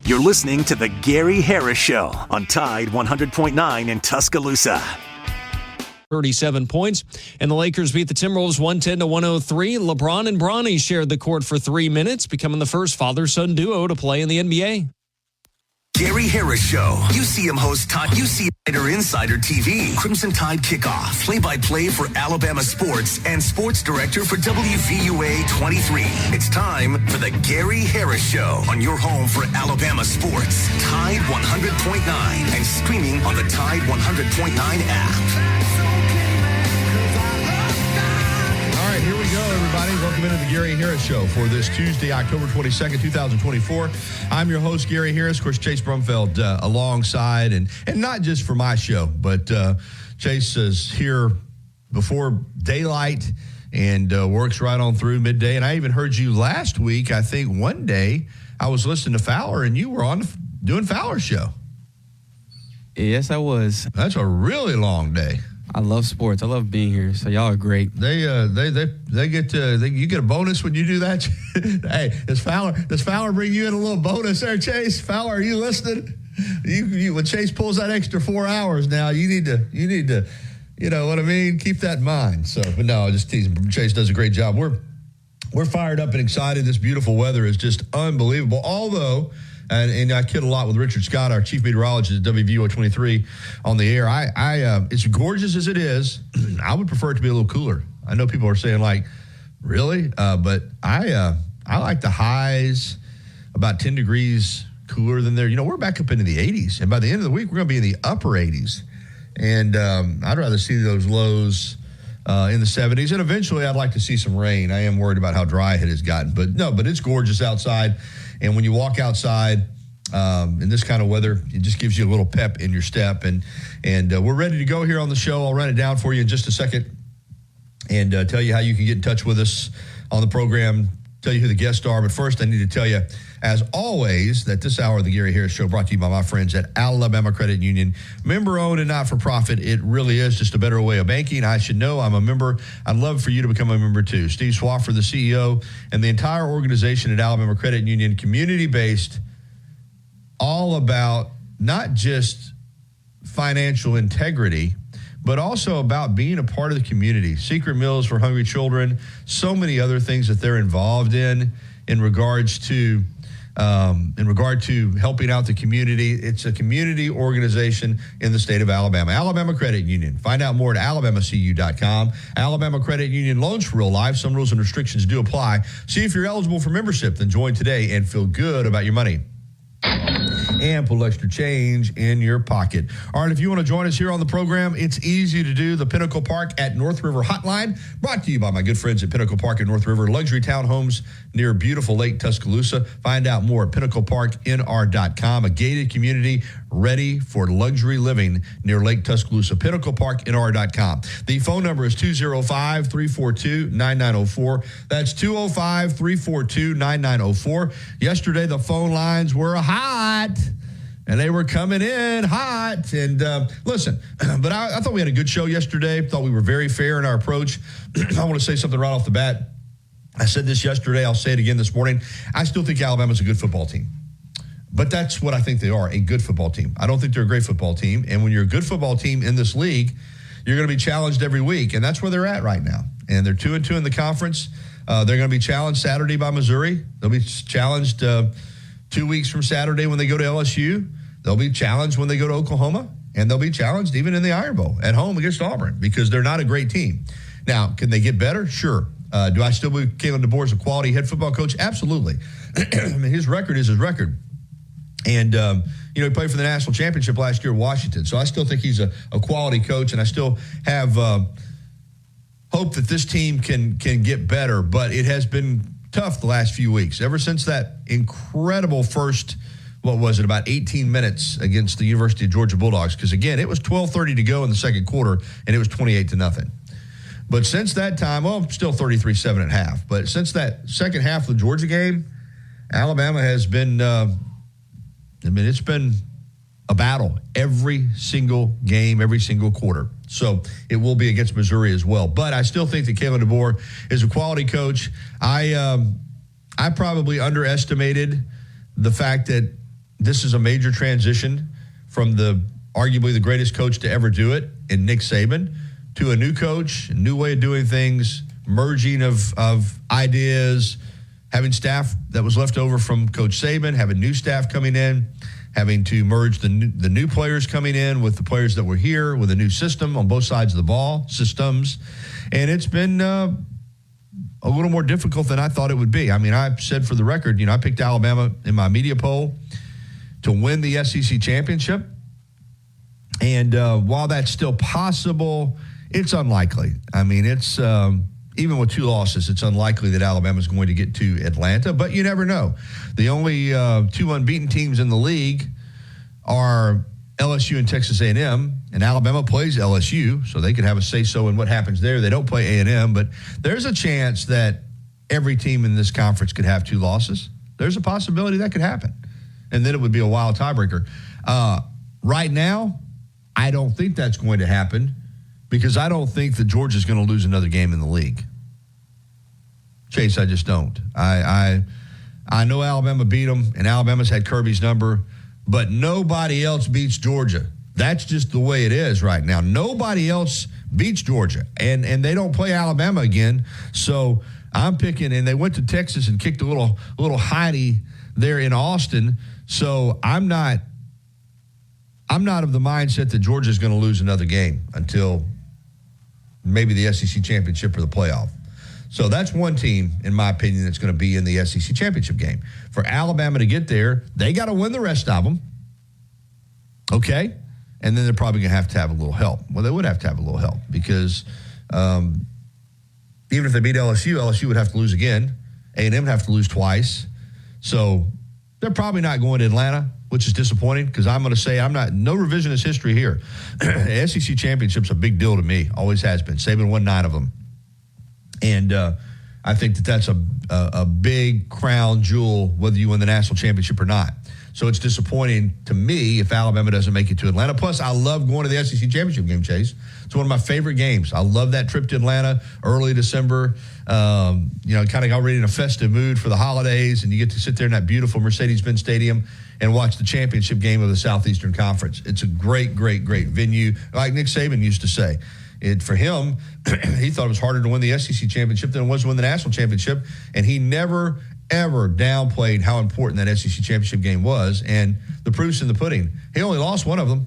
You're listening to The Gary Harris Show on Tide 100.9 in Tuscaloosa. 37 points, and the Lakers beat the Timberwolves 110-103. LeBron and Bronny shared the court for 3 minutes, becoming the first father-son duo to play in the NBA. Gary Harris Show. You see him host Tide. You see Insider TV. Crimson Tide Kickoff. Play-by-play for Alabama sports and sports director for WVUA 23. It's time for the Gary Harris Show on your home for Alabama sports. Tide 100.9 and streaming on the Tide 100.9 app. All right, here we go, everybody. Welcome into the Gary Harris Show for this Tuesday, October 22nd, 2024. I'm your host, Gary Harris. Of course, Chase Brumfeld alongside, and not just for my show, but Chase is here before daylight and works right on through midday. And I even heard you last week, I think one day, I was listening to Fowler, and you were on doing Fowler's show. Yes, I was. That's a really long day. I love sports. I love being here. So y'all are great. They get you get a bonus when you do that. Hey, does Fowler bring you in a little bonus there, Chase? Fowler, are you listening? You when Chase pulls that extra 4 hours now, you need to, you know what I mean? Keep that in mind. So, but no, just teasing. Chase does a great job. We're fired up and excited. This beautiful weather is just unbelievable. Although, and I kid a lot with Richard Scott, our chief meteorologist at WVUA 23 on the air. It's gorgeous as it is. I would prefer it to be a little cooler. I know people are saying like, really? But I like the highs about 10 degrees cooler than there. You know, we're back up into the 80s. And by the end of the week, we're going to be in the upper 80s. And I'd rather see those lows in the 70s. And eventually, I'd like to see some rain. I am worried about how dry it has gotten. But it's gorgeous outside. And when you walk outside in this kind of weather, it just gives you a little pep in your step. And we're ready to go here on the show. I'll run it down for you in just a second and tell you how you can get in touch with us on the program, tell you who the guests are. But first, I need to tell you, as always, that this hour of the Gary Harris Show brought to you by my friends at Alabama Credit Union. Member-owned and not-for-profit. It really is just a better way of banking. I should know. I'm a member. I'd love for you to become a member, too. Steve Swafford, the CEO, and the entire organization at Alabama Credit Union, community-based, all about not just financial integrity, but also about being a part of the community. Secret meals for hungry children, so many other things that they're involved in regard to helping out the community. It's a community organization in the state of Alabama. Alabama Credit Union. Find out more at alabamacu.com. Alabama Credit Union, loans for real life. Some rules and restrictions do apply. See if you're eligible for membership. Then join today and feel good about your money. Ample extra change in your pocket. All right, if you want to join us here on the program, it's easy to do. The Pinnacle Park at North River Hotline, brought to you by my good friends at Pinnacle Park at North River, luxury townhomes near beautiful Lake Tuscaloosa. Find out more at pinnacleparknr.com, a gated community ready for luxury living near Lake Tuscaloosa. Pinnacleparknr.com. The phone number is 205-342-9904. That's 205-342-9904. Yesterday, the phone lines were hot. And they were coming in hot. And listen, but I thought we had a good show yesterday. Thought we were very fair in our approach. I want to say something right off the bat. I said this yesterday. I'll say it again this morning. I still think Alabama's a good football team. But that's what I think they are, a good football team. I don't think they're a great football team. And when you're a good football team in this league, you're going to be challenged every week. And that's where they're at right now. And they're 2-2 in the conference. They're going to be challenged Saturday by Missouri. They'll be challenged 2 weeks from Saturday when they go to LSU. They'll be challenged when they go to Oklahoma, and they'll be challenged even in the Iron Bowl at home against Auburn because they're not a great team. Now, can they get better? Sure. Do I still believe Kalen DeBoer is a quality head football coach? Absolutely. I mean, his record is his record. And, he played for the national championship last year at Washington. So I still think he's a quality coach, and I still have hope that this team can get better. But it has been tough the last few weeks, ever since that incredible first – what was it, about 18 minutes against the University of Georgia Bulldogs? Because, again, it was 12:30 to go in the second quarter, and it was 28-0. But since that time, still 33-7 at half. But since that second half of the Georgia game, Alabama has been, it's been a battle every single game, every single quarter. So it will be against Missouri as well. But I still think that Kalen DeBoer is a quality coach. I probably underestimated the fact that this is a major transition from arguably the greatest coach to ever do it in Nick Saban to a new coach, a new way of doing things, merging of ideas, having staff that was left over from Coach Saban, having new staff coming in, having to merge the new players coming in with the players that were here with a new system on both sides of the ball, systems. And it's been a little more difficult than I thought it would be. I mean, I've said for the record, I picked Alabama in my media poll to win the SEC championship. And while that's still possible, it's unlikely. I mean, it's even with 2 losses, it's unlikely that Alabama's going to get to Atlanta, but you never know. The only 2 unbeaten teams in the league are LSU and Texas A&M, and Alabama plays LSU, so they could have a say-so in what happens there. They don't play A&M, but there's a chance that every team in this conference could have 2 losses. There's a possibility that could happen, and then it would be a wild tiebreaker. Right now, I don't think that's going to happen because I don't think that Georgia's going to lose another game in the league. Chase, I just don't. I know Alabama beat them, and Alabama's had Kirby's number, but nobody else beats Georgia. That's just the way it is right now. Nobody else beats Georgia, and they don't play Alabama again. So I'm picking, and they went to Texas and kicked a little Heidi there in Austin. So I'm not of the mindset that Georgia's going to lose another game until maybe the SEC championship or the playoff. So that's one team, in my opinion, that's going to be in the SEC championship game. For Alabama to get there, they got to win the rest of them. Okay? And then they're probably going to have a little help. Well, they would have to have a little help because even if they beat LSU would have to lose again. A&M would have to lose twice. So they're probably not going to Atlanta, which is disappointing because I'm going to say no revisionist history here. SEC championship's a big deal to me, always has been. Saban won 9 of them. And I think that's a big crown jewel, whether you win the national championship or not. So it's disappointing to me if Alabama doesn't make it to Atlanta. Plus, I love going to the SEC championship game, Chase. It's one of my favorite games. I love that trip to Atlanta early December. Kind of already in a festive mood for the holidays, and you get to sit there in that beautiful Mercedes-Benz Stadium and watch the championship game of the Southeastern Conference. It's a great, great, great venue, like Nick Saban used to say. For him, he thought it was harder to win the SEC championship than it was to win the national championship, and he never, ever downplayed how important that SEC championship game was, and the proof's in the pudding. He only lost one of them,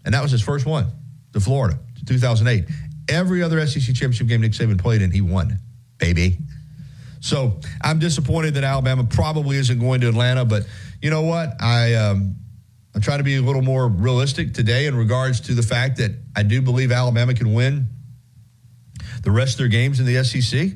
and that was his first one, to Florida, to 2008. Every other SEC championship game Nick Saban played in, he won, baby. So I'm disappointed that Alabama probably isn't going to Atlanta, but you know what? I'm trying to be a little more realistic today in regards to the fact that I do believe Alabama can win the rest of their games in the SEC.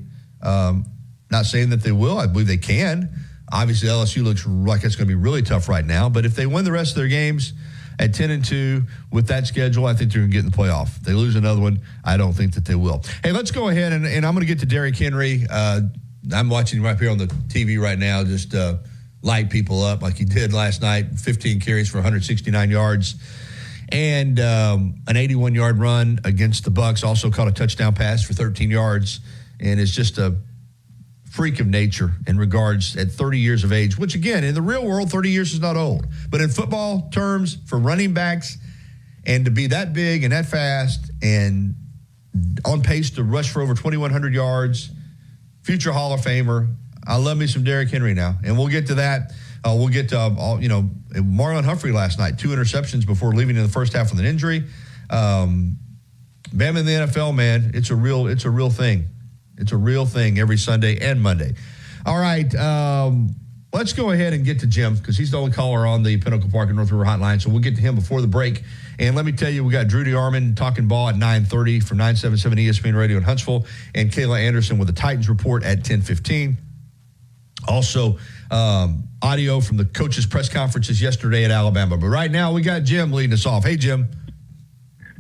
Not saying that they will. I believe they can. Obviously, LSU looks like it's going to be really tough right now. But if they win the rest of their games at 10-2 with that schedule, I think they're going to get in the playoff. If they lose another one, I don't think that they will. Hey, let's go ahead, and I'm going to get to Derrick Henry. I'm watching him right here on the TV right now, just light people up like he did last night. 15 carries for 169 yards. And an 81-yard run against the Bucs. Also caught a touchdown pass for 13 yards. And it's just a freak of nature in regards at 30 years of age, which, again, in the real world, 30 years is not old. But in football terms, for running backs, and to be that big and that fast and on pace to rush for over 2,100 yards, future Hall of Famer. I love me some Derrick Henry now. And we'll get to that. We'll get to, Marlon Humphrey last night, 2 interceptions before leaving in the first half with an injury. Bama in the NFL, man, it's a real thing. It's a real thing every Sunday and Monday. All right, let's go ahead and get to Jim because he's the only caller on the Pinnacle Park and North River Hotline. So we'll get to him before the break. And let me tell you, we got Drew DeArmond talking ball at 9:30 from 977 ESPN Radio in Huntsville, and Kayla Anderson with the Titans report at 10:15. Also, audio from the coaches' press conferences yesterday at Alabama. But right now, we got Jim leading us off. Hey, Jim.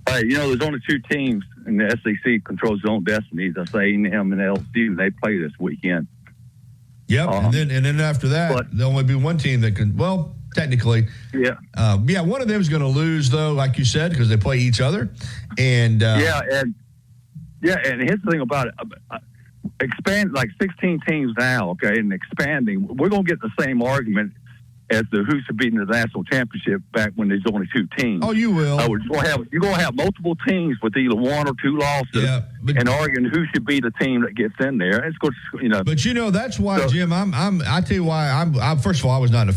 Hey, there's only 2 teams in the SEC controls their own destinies. I say A&M and LSU. They play this weekend. Yep, and then after that, there'll only be one team that can. Well, technically, yeah. One of them is going to lose though, like you said, because they play each other. And and here's the thing about it. Expand like 16 teams now, okay, and expanding. We're going to get the same argument as to who should be in the national championship back when there's only 2 teams. Oh, you will. You're going to have multiple teams with either 1 or 2 losses, and arguing who should be the team that gets in there. It's going to, But that's why, Jim. I tell you why. I'm first of all, I was not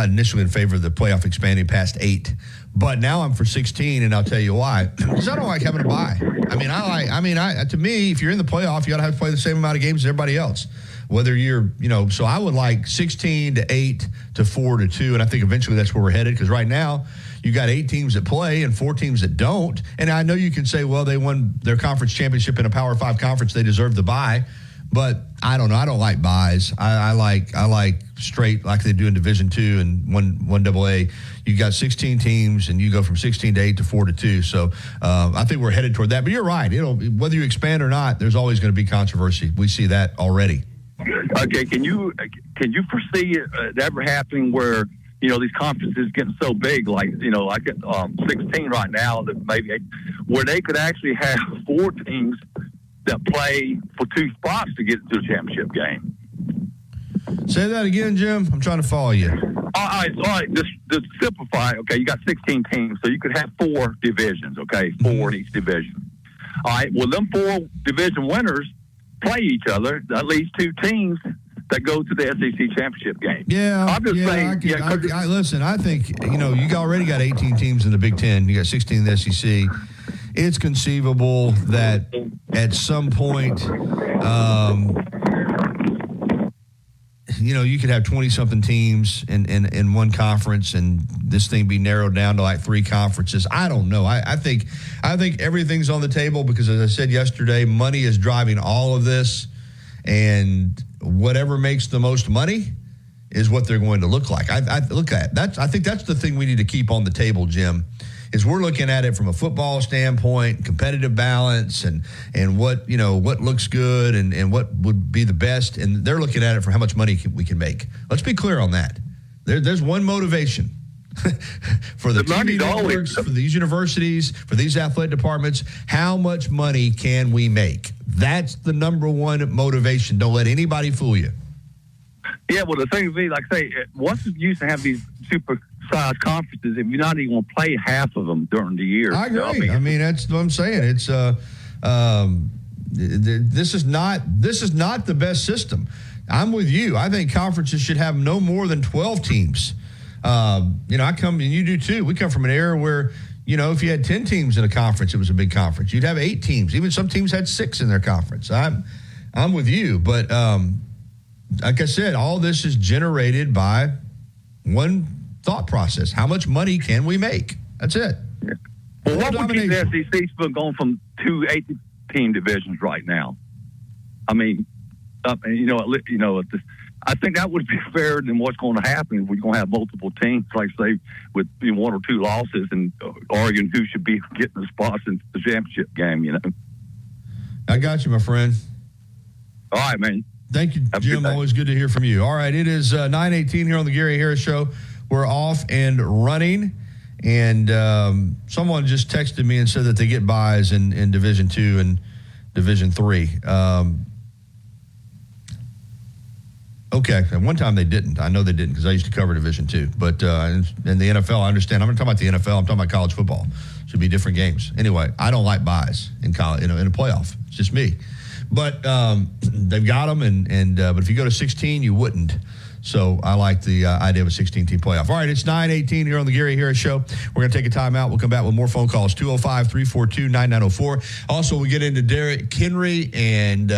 initially in favor of the playoff expanding past 8, but now I'm for 16, and I'll tell you why. Because I don't like having a bye. To me, if you're in the playoff, you got to have to play the same amount of games as everybody else. Whether you're, so I would like 16 to 8 to 4 to 2, and I think eventually that's where we're headed, because right now you got 8 teams that play and 4 teams that don't. And I know you can say, well, they won their conference championship in a Power 5 conference, they deserve the bye. But I don't know. I don't like buys. I like straight like they do in Division II and 1AA. You got 16 teams, and you go from 16 to 8 to 4 to 2. So I think we're headed toward that. But you're right. Whether you expand or not, there's always going to be controversy. We see that already. Okay, can you foresee it ever happening where these conferences getting so big, like 16 right now, that maybe where they could actually have 4 teams that play for 2 spots to get to the championship game? Say that again, Jim. I'm trying to follow you. All right. Just simplify. Okay, you got 16 teams, so you could have 4 divisions. Okay, 4 in each division. All right. Well, them 4 division winners play each other, at least 2 teams that go to the SEC championship game. Yeah, I'm just saying. Listen, I think you already got 18 teams in the Big Ten. You got 16 in the SEC. It's conceivable that at some point, you could have 20-something teams in one conference, and this thing be narrowed down to like 3 conferences. I don't know. I think everything's on the table because, as I said yesterday, money is driving all of this, and whatever makes the most money is what they're going to look like. I look at that. I think that's the thing we need to keep on the table, Jim. Is we're looking at it from a football standpoint, competitive balance, and what what looks good and what would be the best, and they're looking at it for how much money we can make. Let's be clear on that. There's one motivation for the TV networks, for these universities, for these athletic departments. How much money can we make? That's the number one motivation. Don't let anybody fool you. Yeah, well, the thing is, like I say, what's it used to have these super-sized conferences if you're not even going to play half of them during the year? I agree. That's what I'm saying. It's this is not the best system. I'm with you. I think conferences should have no more than 12 teams. I come, and you do too. We come from an era where, if you had 10 teams in a conference, it was a big conference. You'd have 8 teams. Even some teams had 6 in their conference. I'm with you, but like I said, all this is generated by one thought process: how much money can we make? That's it. Yeah. Well, what would keep the SEC from going from 2 8-team divisions right now? I think that would be fairer than what's going to happen if we're going to have multiple teams, like say, with 1 or 2 losses and arguing who should be getting the spots in the championship game. I got you, my friend. All right, man. Thank you, Jim. Always good to hear from you. All right, it is 9:18 here on the Gary Harris Show. We're off and running, and someone just texted me and said that they get buys in Division II and Division III. Okay, at one time they didn't. I know they didn't because I used to cover Division II. But in the NFL, I understand. I'm not talking about the NFL. I'm talking about college football. Should be different games. Anyway, I don't like buys in college, in a playoff. It's just me. But they've got them, but if you go to 16, you wouldn't. So I like the idea of a 16-team playoff. All right, it's 9:18 here on the Gary Harris Show. We're going to take a timeout. We'll come back with more phone calls, 205-342-9904. Also, we get into Derrick Henry and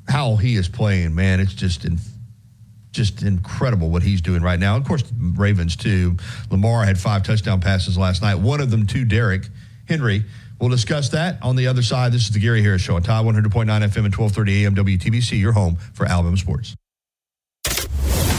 how he is playing. Man, it's just incredible what he's doing right now. Of course, Ravens, too. Lamar had 5 touchdown passes last night, one of them to Derrick Henry. We'll discuss that on the other side. This is the Gary Harris Show on Tide 100.9 FM and 1230 AM WTBC, your home for Alabama sports.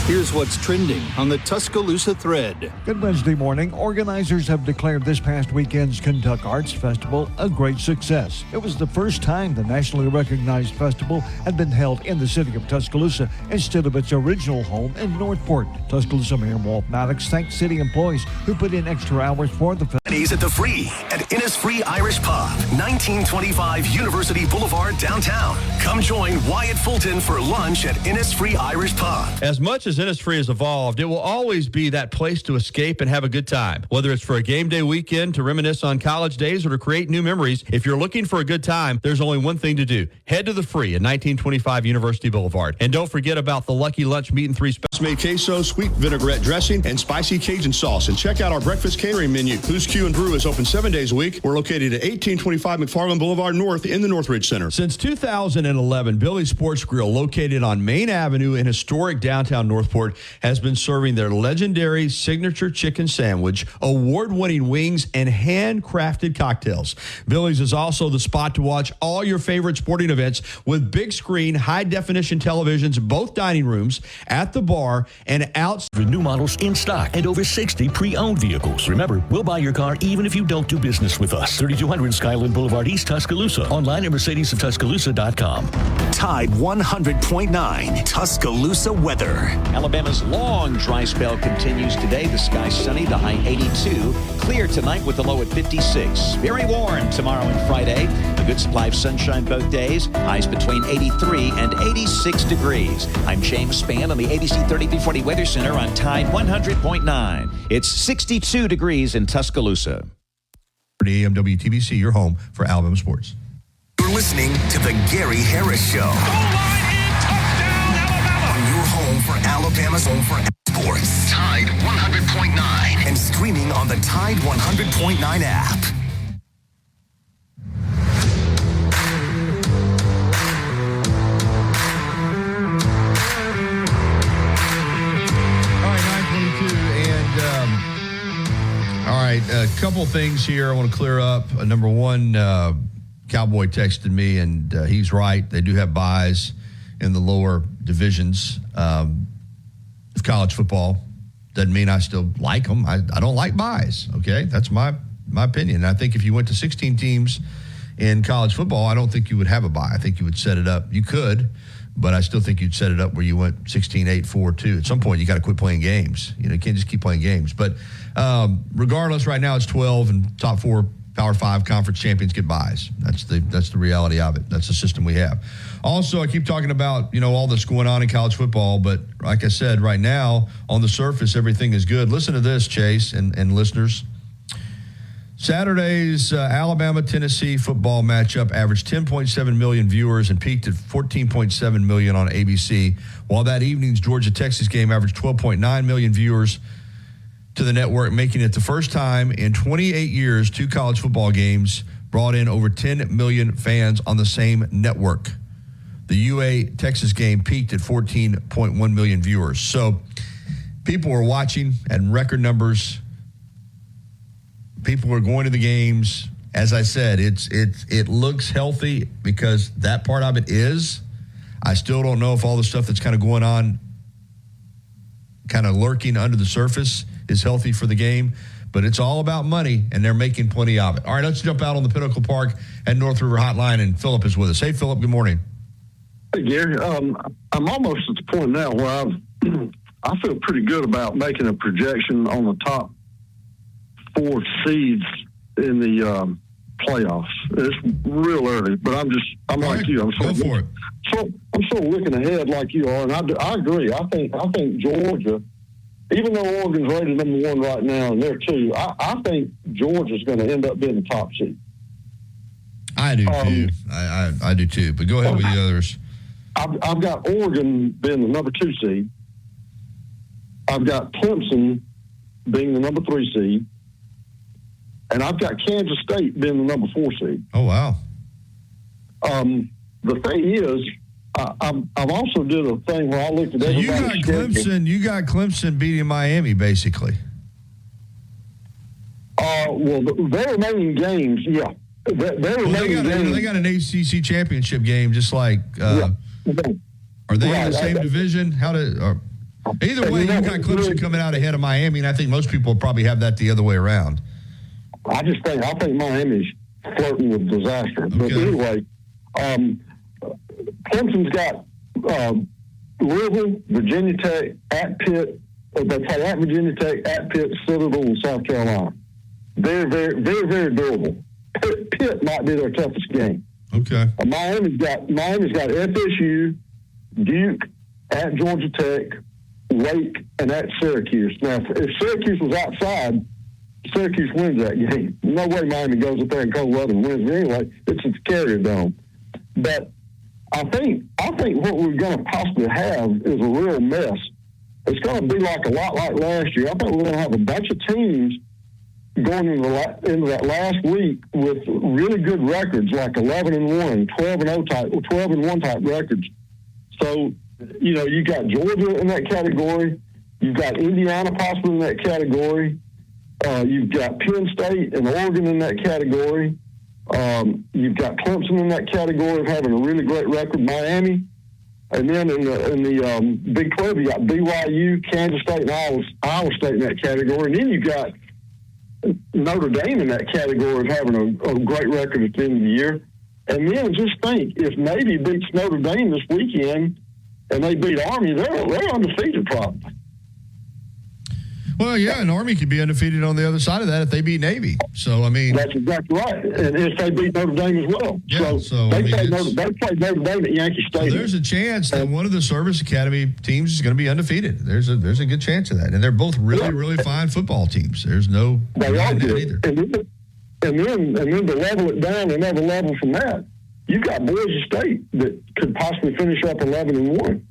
Here's what's trending on the Tuscaloosa thread. Good Wednesday morning. Organizers have declared this past weekend's Kentuck Arts Festival a great success. It was the first time the nationally recognized festival had been held in the city of Tuscaloosa instead of its original home in Northport. Tuscaloosa Mayor Walt Maddox thanked city employees who put in extra hours for the festival. He's at the Free at Innisfree Irish Pub, 1925 University Boulevard, downtown. Come join Wyatt Fulton for lunch at Innisfree Irish Pub. As much as as Innisfree has evolved, it will always be that place to escape and have a good time. Whether it's for a game day weekend, to reminisce on college days, or to create new memories, if you're looking for a good time, there's only one thing to do. Head to the Free at 1925 University Boulevard. And don't forget about the Lucky Lunch Meat and 3 special. Made queso, sweet vinaigrette dressing, and spicy Cajun sauce. And check out our breakfast catering menu. Who's Q and Brew is open 7 days a week. We're located at 1825 McFarland Boulevard North in the Northridge Center. Since 2011, Billy's Sports Grill, located on Main Avenue in historic downtown Northport, has been serving their legendary signature chicken sandwich, award-winning wings, and handcrafted cocktails. Billy's is also the spot to watch all your favorite sporting events with big screen, high-definition televisions, both dining rooms, at the bar, and out. New models in stock and over 60 pre-owned vehicles. Remember, we'll buy your car even if you don't do business with us. 3200 Skyland Boulevard, East Tuscaloosa. Online at mercedesoftuscaloosa.com. Tide 100.9 Tuscaloosa weather. Alabama's long dry spell continues today. The sky sunny, the high 82. Clear tonight with the low at 56. Very warm tomorrow and Friday. A good supply of sunshine both days. Highs between 83 and 86 degrees. I'm James Spann on the ABC 3340 Weather Center on Tide 100.9. It's 62 degrees in Tuscaloosa. AM WTBC, your home for Alabama sports. You're listening to the Gary Harris Show. Goal line in, touchdown, Alabama. Your home for Alabama's home for sports. Tide 100.9 and streaming on the Tide 100.9 app. All right, a couple things here I want to clear up. Number one, Cowboy texted me, and he's right. They do have buys in the lower divisions of college football. Doesn't mean I still like them. I don't like buys, okay? That's my opinion. And I think if you went to 16 teams in college football, I don't think you would have a buy. I think you would set it up. You could, but I still think you'd set it up where you went 16-8, 4-2. At some point, you got to quit playing games. You can't just keep playing games. But regardless, right now it's 12, and top 4 Power 5 conference champions get buys. That's the reality of it. That's the system we have. Also, I keep talking about, all this going on in college football, but like I said, right now, on the surface, everything is good. Listen to this, Chase and listeners. Saturday's Alabama-Tennessee football matchup averaged 10.7 million viewers and peaked at 14.7 million on ABC, while that evening's Georgia-Texas game averaged 12.9 million viewers to the network, making it the first time in 28 years 2 college football games brought in over 10 million fans on the same network. The UA-Texas game peaked at 14.1 million viewers. So people were watching at record numbers. People are going to the games. As I said, it looks healthy because that part of it is. I still don't know if all the stuff that's kind of going on, kind of lurking under the surface, is healthy for the game. But it's all about money, and they're making plenty of it. All right, let's jump out on the Pinnacle Park and North River Hotline, and Philip is with us. Hey, Philip, good morning. Hey, Gary. I'm almost at the point now where I feel pretty good about making a projection on the top 4 seeds in the playoffs. It's real early, but I'm like you. I'm sort of looking ahead like you are, and I agree. I think Georgia, even though Oregon's rated number 1 right now, and they're 2, I think Georgia's going to end up being the top seed. I do too. I do too. But go ahead with the others. I've got Oregon being the number 2 seed. I've got Clemson being the number 3 seed. And I've got Kansas State being the number 4 seed. Oh, wow. The thing is, I've also did a thing where I looked at everybody's schedule. You got Clemson beating Miami, basically. Well, their remaining games, yeah. They got an ACC championship game, just like. Are they in the same division? Either way, you got Clemson coming out ahead of Miami, and I think most people probably have that the other way around. I think Miami's flirting with disaster. Okay. But anyway, Clemson's got Louisville, Virginia Tech, at Pitt. They play at Virginia Tech, at Pitt, Citadel, and South Carolina. They're very, very, very durable. Pitt might be their toughest game. Okay. Miami's got FSU, Duke, at Georgia Tech, Wake, and at Syracuse. Now, if Syracuse was outside, Syracuse wins that game. No way Miami goes up there in cold weather and wins. But anyway, it's a Carrier Dome. But I think what we're going to possibly have is a real mess. It's going to be a lot like last year. I think we're going to have a bunch of teams going into that last week with really good records, like 11-1, 12-0 type, or 12-1 type records. So, you got Georgia in that category. You've got Indiana possibly in that category. You've got Penn State and Oregon in that category. You've got Clemson in that category of having a really great record. Miami. And then in the Big 12, you got BYU, Kansas State, and Iowa State in that category. And then you got Notre Dame in that category of having a great record at the end of the year. And then just think, if Navy beats Notre Dame this weekend and they beat Army, they're undefeated probably. Well, yeah, and Army could be undefeated on the other side of that if they beat Navy. So, I mean... That's exactly right. And if they beat Notre Dame as well. Yeah, so they played Notre Dame at Yankee Stadium. So there's a chance that one of the Service Academy teams is going to be undefeated. There's a good chance of that. And they're both really fine football teams. There's no... They are good. Either. And then to level it down another level from that, you've got Boise State that could possibly finish up 11-1.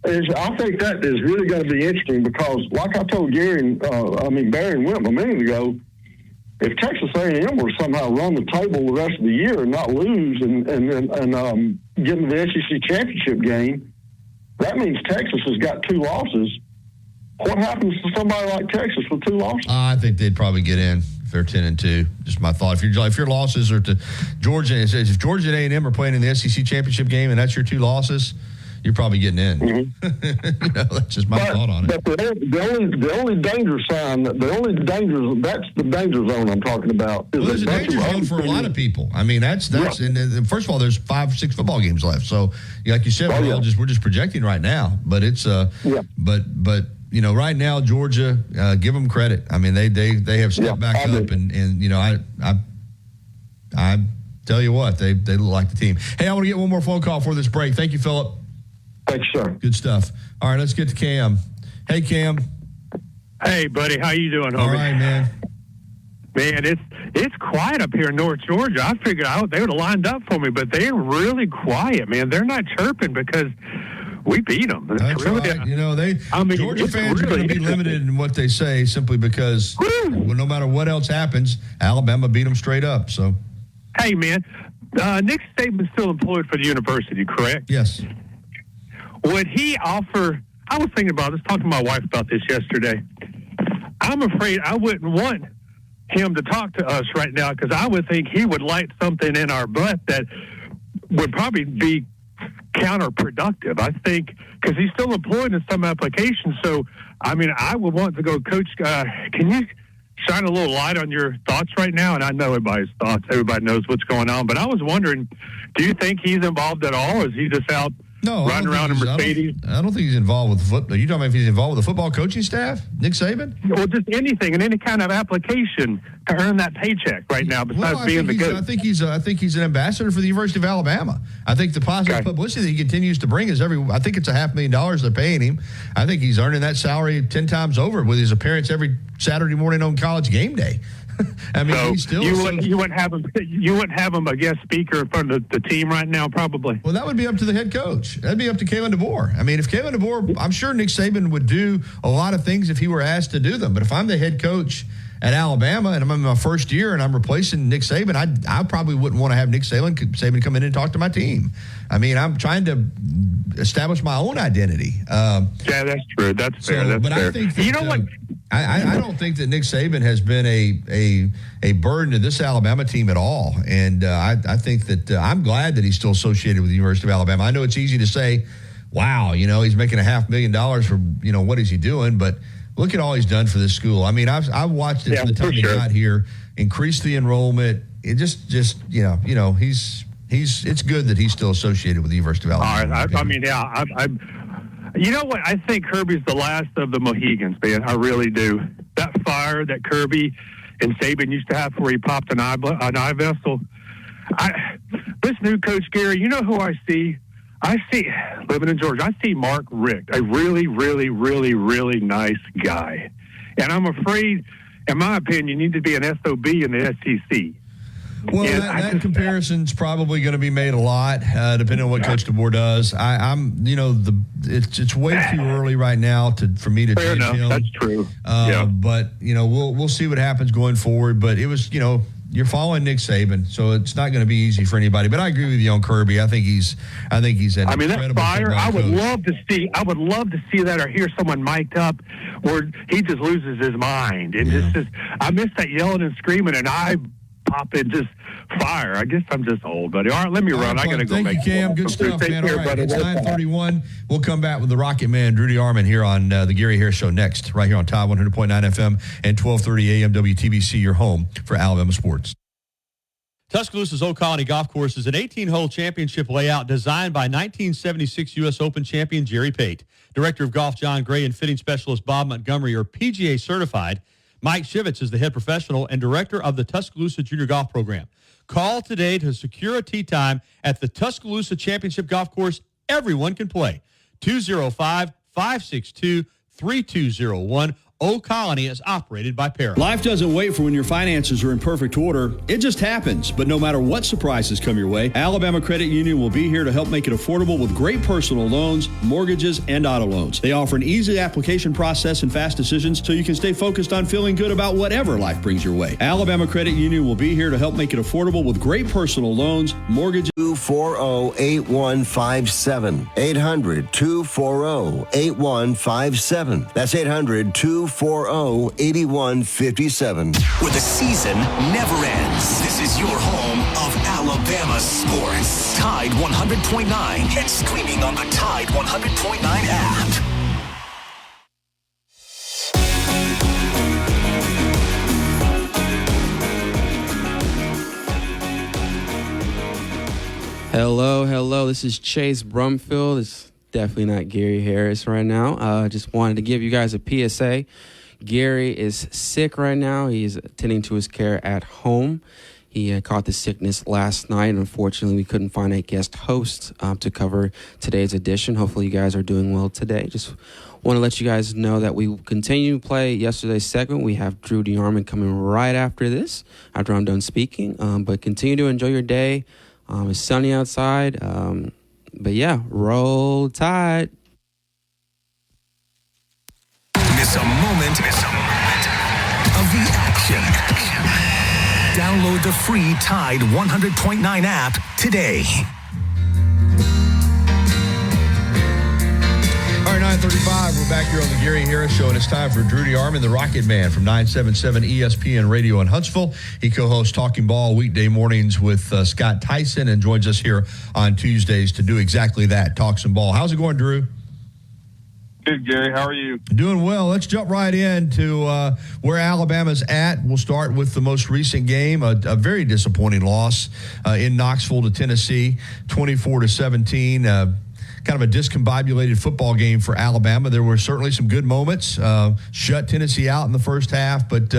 I think that is really going to be interesting because, like I told Barry and Wimp a minute ago, if Texas A&M were to somehow run the table the rest of the year and not lose and get into the SEC championship game, that means Texas has got 2 losses. What happens to somebody like Texas with 2 losses? I think they'd probably get in if they're 10-2. Just my thought. If your losses are to Georgia, if Georgia and A&M are playing in the SEC championship game and that's your 2 losses, you're probably getting in. Mm-hmm. That's just my thought on it. But the only danger sign, that's the danger zone I'm talking about. Well, there's a danger zone for a lot of people. I mean, that's and first of all, there's 5-6 football games left. So, like you said, we're just projecting right now. But it's but right now, Georgia, give them credit. I mean, they have stepped back up, and I tell you what, they look like the team. Hey, I want to get one more phone call for this break. Thank you, Philip. Thanks, sir. Good stuff. All right, let's get to Cam. Hey, Cam. Hey, buddy. How you doing, homie? All right, man. Man, it's quiet up here in North Georgia. I figured they would have lined up for me, but they're really quiet, man. They're not chirping because we beat them. That's really, right. Georgia fans are going to be limited in what they say simply because no matter what else happens, Alabama beat them straight up. So, hey, man, Nick Saban's still employed for the university, correct? Yes. Would he offer? I was thinking about this, talking to my wife about this yesterday. I'm afraid I wouldn't want him to talk to us right now because I would think he would light something in our butt that would probably be counterproductive. I think because he's still employed in some applications. So, I mean, I would want to go, Coach, can you shine a little light on your thoughts right now? And I know everybody's thoughts. Everybody knows what's going on. But I was wondering, do you think he's involved at all? Is he just out riding around in Mercedes? I don't think he's involved with football. You talking about if he's involved with the football coaching staff? Nick Saban? Well, just anything and any kind of application to earn that paycheck right now besides being the coach. I think he's an ambassador for the University of Alabama. I think the positive publicity that he continues to bring is I think it's $500,000 they're paying him. I think he's earning that salary 10 times over with his appearance every Saturday morning on College Game Day. I mean, so he's still. You wouldn't have him a guest speaker in front of the team right now, probably. Well, that would be up to the head coach. That'd be up to Kalen DeBoer. I mean, if Kalen DeBoer, I'm sure Nick Saban would do a lot of things if he were asked to do them. But if I'm the head coach at Alabama and I'm in my first year and I'm replacing Nick Saban, I probably wouldn't want to have Nick Saban come in and talk to my team. I mean, I'm trying to establish my own identity. Yeah, that's true. That's fair. That's fair. I think that, you know what? I don't think that Nick Saban has been a burden to this Alabama team at all. And I think that I'm glad that he's still associated with the University of Alabama. I know it's easy to say, wow, he's making $500,000 for, what is he doing? But look at all he's done for this school. I mean, I've watched it from the time he got here, increase the enrollment. It just it's good that he's still associated with the University of Alabama. All right. You know what? I think Kirby's the last of the Mohegans, man. I really do. That fire that Kirby and Saban used to have where he popped an eye vessel. This new coach, Gary, you know who I see? I see, living in Georgia, I see Mark Richt, a really, really, really, really nice guy. And I'm afraid, in my opinion, you need to be an SOB in the SEC. Well, that comparison's probably going to be made a lot, depending on what Coach DeBoer does. It's way too early right now for me to Fair judge enough. him. That's true. But we'll see what happens going forward. But it was, you're following Nick Saban, so it's not going to be easy for anybody. But I agree with you on Kirby. I think he's an incredible that fire. I would coach. love to see that, or hear someone mic'd up where he just loses his mind and just I miss that yelling and screaming, and I pop in just fire. I guess I'm just old, buddy. All right, let me run. I got to go. Thank you, Cam. Good stuff, man. All right, it's 9:31. We'll come back with the Rocket Man, Drew DeArmond, here on the Gary Harris Show next, right here on Tide 100.9 FM and 1230 AM WTBC, your home for Alabama sports. Tuscaloosa's Old Colony Golf Course is an 18-hole championship layout designed by 1976 U.S. Open champion Jerry Pate. Director of Golf John Gray and fitting specialist Bob Montgomery are PGA certified. Mike Shivitz is the head professional and director of the Tuscaloosa Junior Golf Program. Call today to secure a tee time at the Tuscaloosa Championship Golf Course. Everyone can play. 205-562-3201. Old Colony is operated by Para. Life doesn't wait for when your finances are in perfect order. It just happens. But no matter what surprises come your way, Alabama Credit Union will be here to help make it affordable with great personal loans, mortgages, and auto loans. They offer an easy application process and fast decisions so you can stay focused on feeling good about whatever life brings your way. Alabama Credit Union will be here to help make it affordable with great personal loans, mortgages. 240-8157. 800-240-8157. That's 800-240-8157. Where the season never ends. This is your home of Alabama sports. Tide 100.9 and streaming on the Tide 100.9 app. Hello. This is Chase Brumfield. It's definitely not Gary Harris right now. Just wanted to give you guys a PSA. Gary is sick right now. He's attending to his care at home. He caught the sickness last night. Unfortunately, we couldn't find a guest host to cover today's edition. Hopefully, you guys are doing well today. Just want to let you guys know that we continue to play yesterday's segment. We have Drew DeArmond coming right after this, after I'm done speaking. But continue to enjoy your day. It's sunny outside. But yeah, roll Tide. Miss a moment of the action. Download the free Tide 100.9 app today. All right, 9:35. We're back here on the Gary Harris Show, and it's time for Drew DeArmond, the Rocket Man from 977 ESPN Radio in Huntsville. He co-hosts Talking Ball weekday mornings with Scott Tyson and joins us here on Tuesdays to do exactly that, talk some ball. How's it going, Drew? Good, Gary. How are you? Doing well. Let's jump right into where Alabama's at. We'll start with the most recent game, a very disappointing loss in Knoxville to Tennessee, 24-17. Kind of a discombobulated football game for Alabama. There were certainly some good moments. Shut Tennessee out in the first half, but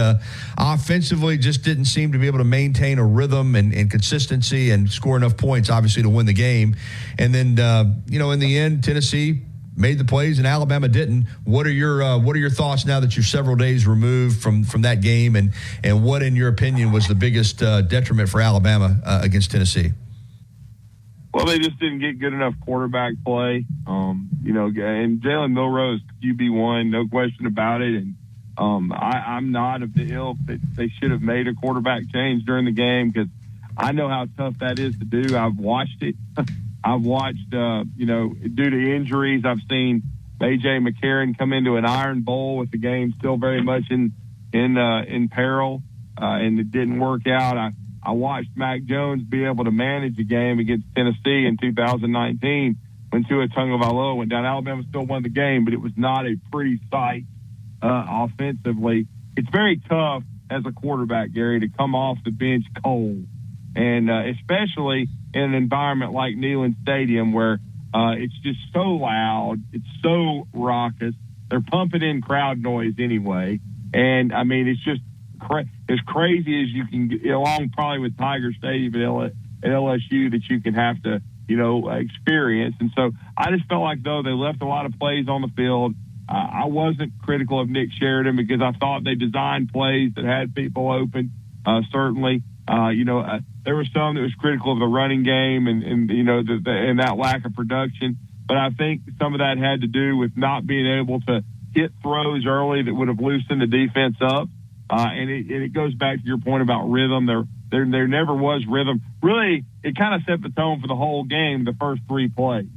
offensively just didn't seem to be able to maintain a rhythm and consistency and score enough points, obviously, to win the game. And then, in the end, Tennessee made the plays and Alabama didn't. What are your thoughts now that you're several days removed from that game, and what, in your opinion, was the biggest detriment for Alabama against Tennessee? Well, they just didn't get good enough quarterback play. And Jalen Milroe, QB1, no question about it. And I'm not of the ilk that they should have made a quarterback change during the game, because I know how tough that is to do. I've watched it. I've watched, due to injuries, I've seen A.J. McCarron come into an Iron Bowl with the game still very much in peril, and it didn't work out. I watched Mac Jones be able to manage a game against Tennessee in 2019 when Tua Tagovailoa went down. Alabama still won the game, but it was not a pretty sight offensively. It's very tough as a quarterback, Gary, to come off the bench cold, and especially in an environment like Neyland Stadium where it's just so loud, it's so raucous. They're pumping in crowd noise anyway, and I mean it's just as crazy as you can get along, probably with Tiger Stadium at LSU, that you can have to experience. And so I just felt like, though, they left a lot of plays on the field. I wasn't critical of Nick Sheridan because I thought they designed plays that had people open. Certainly, there was some that was critical of the running game and that lack of production. But I think some of that had to do with not being able to hit throws early that would have loosened the defense up. And it goes back to your point about rhythm. There never was rhythm. Really, it kind of set the tone for the whole game, the first 3 plays.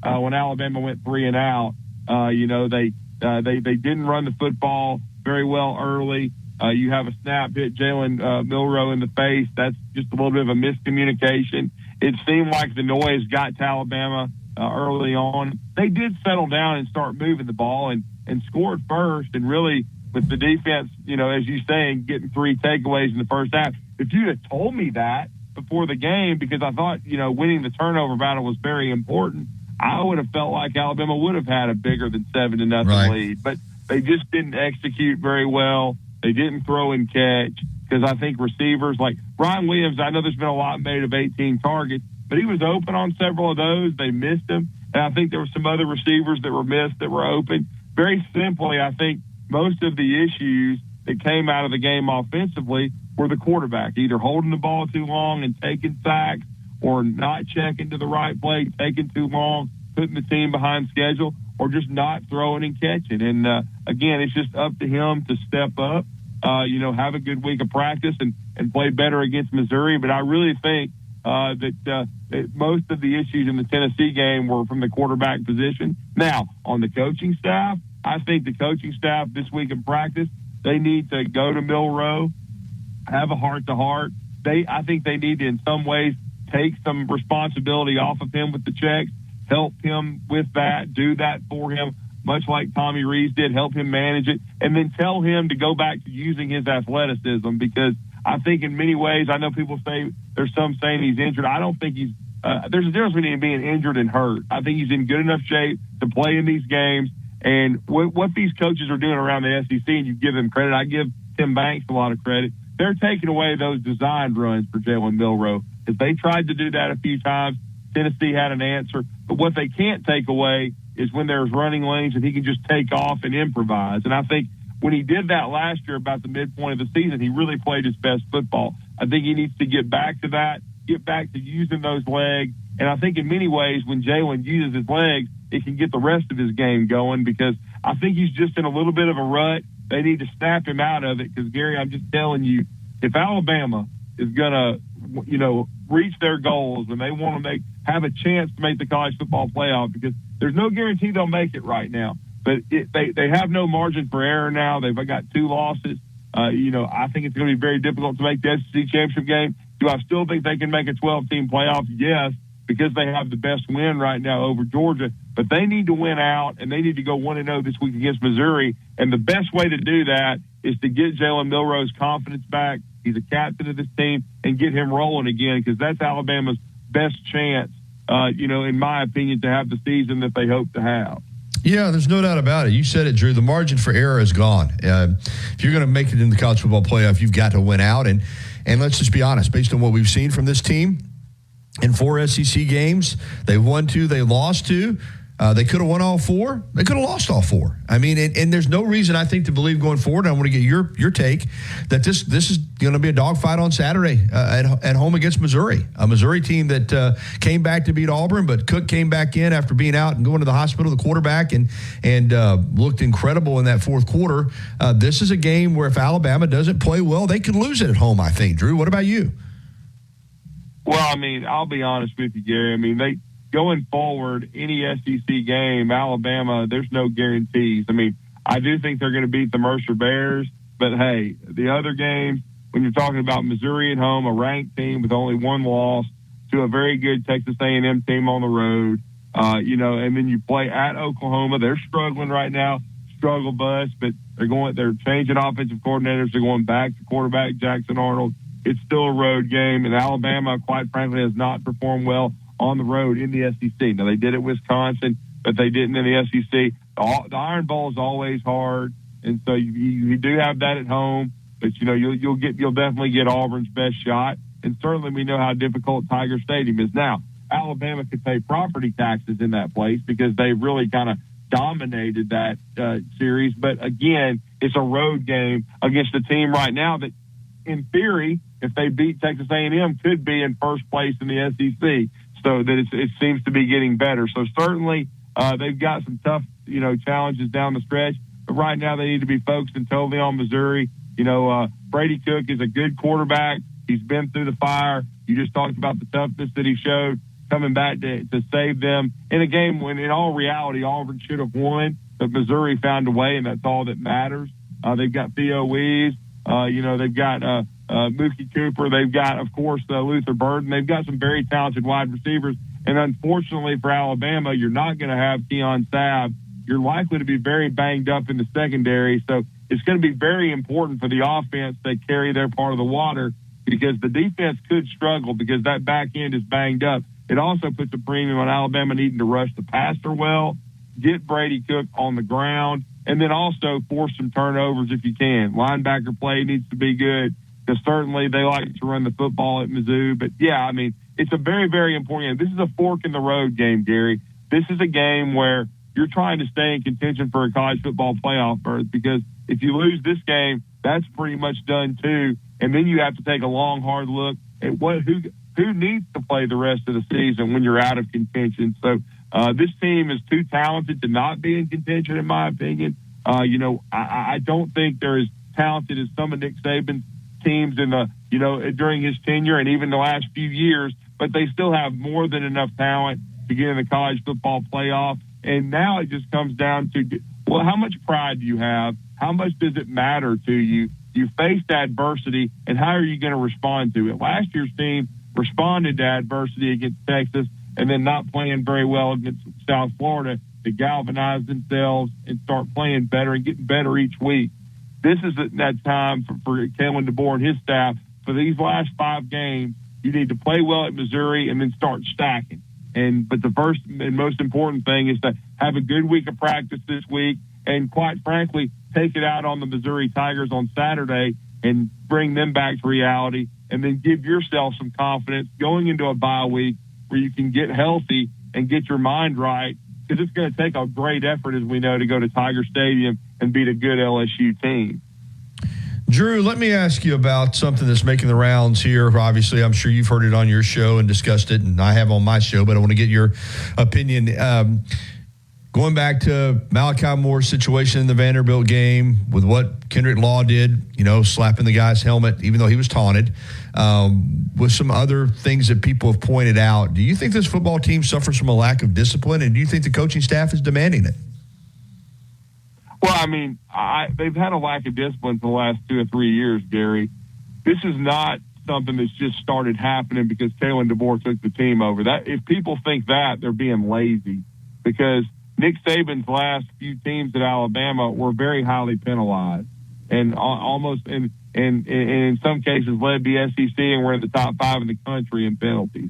When Alabama went 3 and out, they didn't run the football very well early. You have a snap hit Jalen Milroe in the face. That's just a little bit of a miscommunication. It seemed like the noise got to Alabama early on. They did settle down and start moving the ball and scored first. And really, with the defense, as you saying, getting 3 takeaways in the first half. If you'd have told me that before the game, because I thought, winning the turnover battle was very important, I would have felt like Alabama would have had a bigger than 7-0 lead. But they just didn't execute very well. They didn't throw and catch because I think receivers like Brian Williams, I know there's been a lot made of 18 targets, but he was open on several of those. They missed him. And I think there were some other receivers that were missed that were open. Very simply, I think most of the issues that came out of the game offensively were the quarterback, either holding the ball too long and taking sacks or not checking to the right play, taking too long, putting the team behind schedule, or just not throwing and catching. And, again, it's just up to him to step up, have a good week of practice and play better against Missouri. But I really think that most of the issues in the Tennessee game were from the quarterback position. Now, on the coaching staff, I think the coaching staff this week in practice, they need to go to Milroe, have a heart-to-heart. I think they need to, in some ways, take some responsibility off of him with the checks, help him with that, do that for him, much like Tommy Rees did, help him manage it, and then tell him to go back to using his athleticism because I think in many ways, I know people say there's some saying he's injured. I don't think he's there's a difference between being injured and hurt. I think he's in good enough shape to play in these games. And what these coaches are doing around the SEC, and you give them credit, I give Tim Banks a lot of credit, they're taking away those designed runs for Jalen Milroe. If they tried to do that a few times, Tennessee had an answer. But what they can't take away is when there's running lanes and he can just take off and improvise. And I think when he did that last year about the midpoint of the season, he really played his best football. I think he needs to get back to that, get back to using those legs. And I think in many ways when Jalen uses his legs, it can get the rest of his game going because I think he's just in a little bit of a rut. They need to snap him out of it because, Gary, I'm just telling you, if Alabama is going to, reach their goals and they want to have a chance to make the college football playoff, because there's no guarantee they'll make it right now, but they have no margin for error now. They've got 2 losses. I think it's going to be very difficult to make the SEC championship game. Do I still think they can make a 12-team playoff? Yes, because they have the best win right now over Georgia. But they need to win out, and they need to go 1-0 this week against Missouri. And the best way to do that is to get Jalen Milroe's confidence back. He's a captain of this team, and get him rolling again, because that's Alabama's best chance, in my opinion, to have the season that they hope to have. Yeah, there's no doubt about it. You said it, Drew. The margin for error is gone. If you're going to make it in the college football playoff, you've got to win out. And let's just be honest, based on what we've seen from this team, in 4 SEC games, they won 2, they lost 2. They could have won all 4. They could have lost all 4. I mean, and there's no reason, I think, to believe going forward. I want to get your take that this is going to be a dogfight on Saturday at home against Missouri, a Missouri team that came back to beat Auburn, but Cook came back in after being out and going to the hospital, the quarterback, and looked incredible in that fourth quarter. This is a game where if Alabama doesn't play well, they could lose it at home, I think. Drew, what about you? Well, I mean, I'll be honest with you, Gary. I mean, going forward, any SEC game, Alabama, there's no guarantees. I mean, I do think they're going to beat the Mercer Bears, but hey, the other games, when you're talking about Missouri at home, a ranked team with only 1 loss, to a very good Texas A&M team on the road, and then you play at Oklahoma. They're struggling right now, struggle bus, but they're changing offensive coordinators. They're going back to quarterback Jackson Arnold. It's still a road game, and Alabama, quite frankly, has not performed well on the road in the SEC. Now, they did at Wisconsin, but they didn't in the SEC. The Iron Bowl is always hard, and so you do have that at home, but you'll definitely get Auburn's best shot, and certainly we know how difficult Tiger Stadium is. Now, Alabama could pay property taxes in that place because they really kind of dominated that series. But again, it's a road game against a team right now that, in theory, if they beat Texas A&M, could be in first place in the SEC. So that it seems to be getting better. So certainly they've got some tough, challenges down the stretch. But right now they need to be focusing totally on Missouri. Brady Cook is a good quarterback. He's been through the fire. You just talked about the toughness that he showed coming back to save them in a game when, in all reality, Auburn should have won, but Missouri found a way, and that's all that matters. They've got Theo Wees. They've got Mookie Cooper. They've got, of course, Luther Burden. They've got some very talented wide receivers. And unfortunately for Alabama, you're not going to have Keon Sabb. You're likely to be very banged up in the secondary. So it's going to be very important for the offense to carry their part of the water, because the defense could struggle because that back end is banged up. It also puts a premium on Alabama needing to rush the passer well, get Brady Cook on the ground, and then also force some turnovers if you can. Linebacker play needs to be good, because certainly they like to run the football at Mizzou. But, yeah, I mean, it's a very, very important game. This is a fork-in-the-road game, Gary. This is a game where you're trying to stay in contention for a college football playoff berth, because if you lose this game, that's pretty much done too. And then you have to take a long, hard look at who needs to play the rest of the season when you're out of contention. So this team is too talented to not be in contention, in my opinion. I don't think they're as talented as some of Nick Saban's teams during his tenure and even the last few years, but they still have more than enough talent to get in the college football playoff. And now it just comes down to, well, how much pride do you have? How much does it matter to you? You faced adversity, and how are you going to respond to it? Last year's team responded to adversity against Texas and then not playing very well against South Florida to galvanize themselves and start playing better and getting better each week. This is that time for Kalen DeBoer and his staff. For these last 5 games, you need to play well at Missouri and then start stacking. But the first and most important thing is to have a good week of practice this week, and quite frankly, take it out on the Missouri Tigers on Saturday and bring them back to reality, and then give yourself some confidence going into a bye week where you can get healthy and get your mind right, because it's going to take a great effort, as we know, to go to Tiger Stadium and beat a good LSU team. Drew, let me ask you about something that's making the rounds here. Obviously, I'm sure you've heard it on your show and discussed it, and I have on my show, but I want to get your opinion. Going back to Malachi Moore's situation in the Vanderbilt game with what Kendrick Law did, slapping the guy's helmet, even though he was taunted, with some other things that people have pointed out. Do you think this football team suffers from a lack of discipline, and do you think the coaching staff is demanding it? Well, I mean, they've had a lack of discipline for the last 2 or 3 years, Gary. This is not something that's just started happening because Kalen DeBoer took the team over. That if people think that, they're being lazy, because Nick Saban's last few teams at Alabama were very highly penalized, and almost in some cases led the SEC and were in the top 5 in the country in penalties.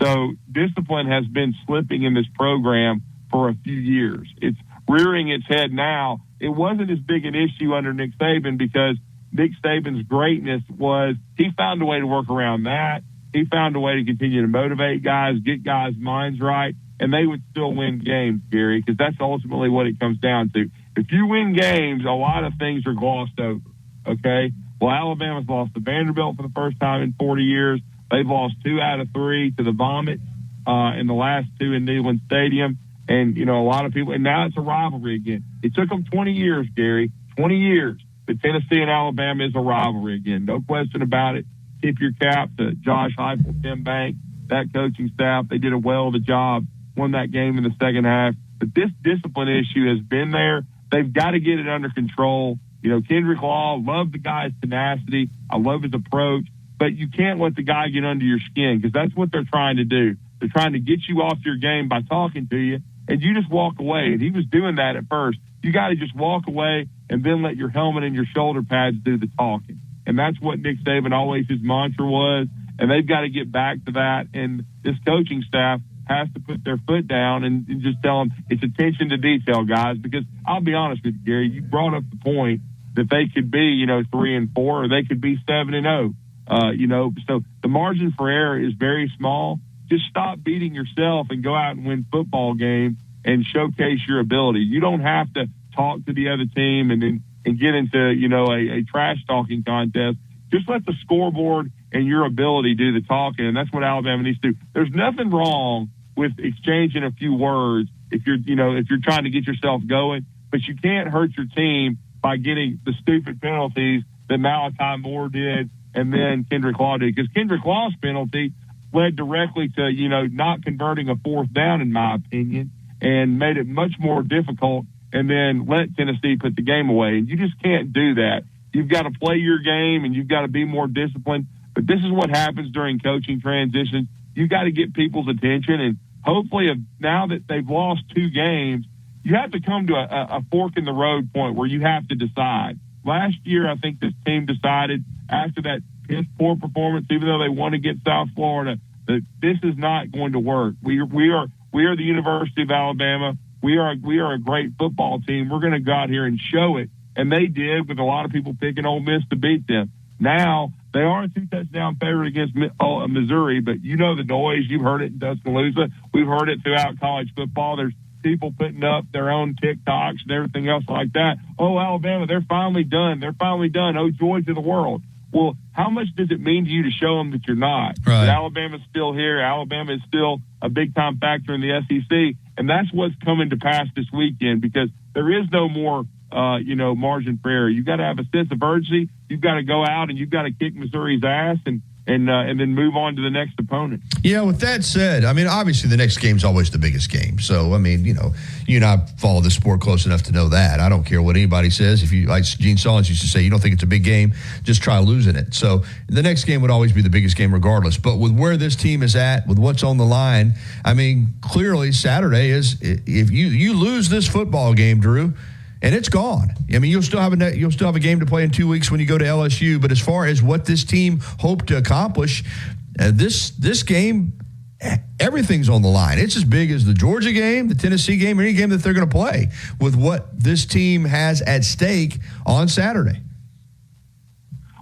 So discipline has been slipping in this program for a few years. It's rearing its head now. It wasn't as big an issue under Nick Saban because Nick Saban's greatness was he found a way to work around that. He found a way to continue to motivate guys, get guys' minds right, and they would still win games, Gary, because that's ultimately what it comes down to. If you win games, a lot of things are glossed over, okay? Well, Alabama's lost to Vanderbilt for the first time in 40 years. They've lost 2 out of 3 to the Vomit in the last 2 in Neyland Stadium. And, a lot of people, and now it's a rivalry again. It took them 20 years, Gary, 20 years. But Tennessee and Alabama is a rivalry again. No question about it. Tip your cap to Josh Heupel, Tim Banks, that coaching staff. They did a well of the job, won that game in the second half. But this discipline issue has been there. They've got to get it under control. Kendrick Law, love the guy's tenacity. I love his approach. But you can't let the guy get under your skin, because that's what they're trying to do. They're trying to get you off your game by talking to you, and you just walk away. And he was doing that at first. You got to just walk away and then let your helmet and your shoulder pads do the talking. And that's what Nick Saban always, his mantra was. And they've got to get back to that. And this coaching staff has to put their foot down and just tell them it's attention to detail, guys. Because I'll be honest with you, Gary, you brought up the point that they could be, 3-4, or they could be 7-0. So the margin for error is very small. just stop beating yourself and go out and win football games and showcase your ability. You don't have to talk to the other team and get into, a trash talking contest. Just let the scoreboard and your ability do the talking, and that's what Alabama needs to do. There's nothing wrong with exchanging a few words if you're trying to get yourself going, but you can't hurt your team by getting the stupid penalties that Malachi Moore did and then Kendrick Law did. Because Kendrick Law's penalty led directly to, not converting a fourth down, in my opinion, and made it much more difficult, and then let Tennessee put the game away. And you just can't do that. You've got to play your game, and you've got to be more disciplined. But this is what happens during coaching transitions. You've got to get people's attention, and hopefully now that they've lost 2 games, you have to come to a fork in the road point where you have to decide. Last year, I think this team decided after that piss-poor performance, even though they won against South Florida, that this is not going to work. We are the University of Alabama. We are a great football team. We're going to go out here and show it. And they did, with a lot of people picking Ole Miss to beat them. Now, they are a 2-touchdown favorite against Missouri, but you know the noise. You've heard it in Tuscaloosa. We've heard it throughout college football. There's people putting up their own TikToks and everything else like that. Oh, Alabama, they're finally done. They're finally done. Oh, joy to the world. Well, how much does it mean to you to show them that you're not? Right. That Alabama's still here. Alabama is still a big-time factor in the SEC, and that's what's coming to pass this weekend because there is no more margin for error. You've got to have a sense of urgency. You've got to go out and you've got to kick Missouri's ass and then move on to the next opponent. Yeah, with that said, I mean, obviously the next game's always the biggest game. So, I mean, you and I follow the sport close enough to know that. I don't care what anybody says. If you, like Gene Stallings used to say, you don't think it's a big game, just try losing it. So the next game would always be the biggest game regardless. But with where this team is at, with what's on the line, I mean, clearly Saturday is, if you lose this football game, Drew, and it's gone. I mean, you'll still have a game to play in 2 weeks when you go to LSU. But as far as what this team hoped to accomplish, this game, everything's on the line. It's as big as the Georgia game, the Tennessee game, any game that they're going to play with what this team has at stake on Saturday.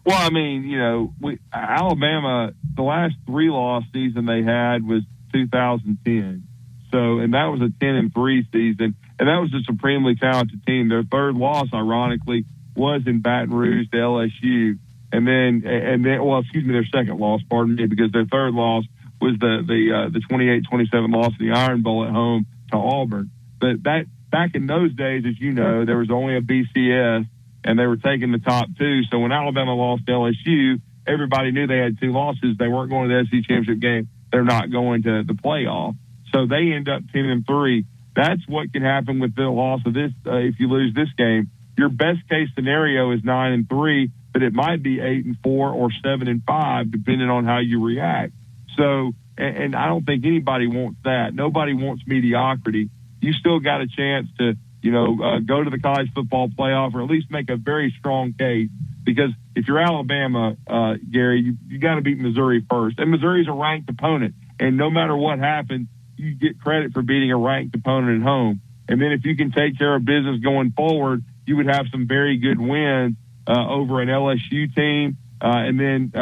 Well, I mean, Alabama, the last 3-loss season they had was 2010. So, and that was a 10-3 season. And that was a supremely talented team. Their third loss, ironically, was in Baton Rouge to LSU. And then, their second loss, pardon me, because their third loss was the 28-27 loss in the Iron Bowl at home to Auburn. But that back in those days, as you know, there was only a BCS, and they were taking the top 2. So when Alabama lost to LSU, everybody knew they had 2 losses. They weren't going to the SEC championship game. They're not going to the playoff. So they end up 10-3. That's what can happen with the loss of this. If you lose this game, your best case scenario is 9-3, but it might be 8-4 or 7-5, depending on how you react. So, and I don't think anybody wants that. Nobody wants mediocrity. You still got a chance to, go to the college football playoff, or at least make a very strong case. Because if you're Alabama, Gary, you got to beat Missouri first, and Missouri's a ranked opponent. And no matter what happens, you get credit for beating a ranked opponent at home. And then if you can take care of business going forward, you would have some very good wins over an LSU team and then,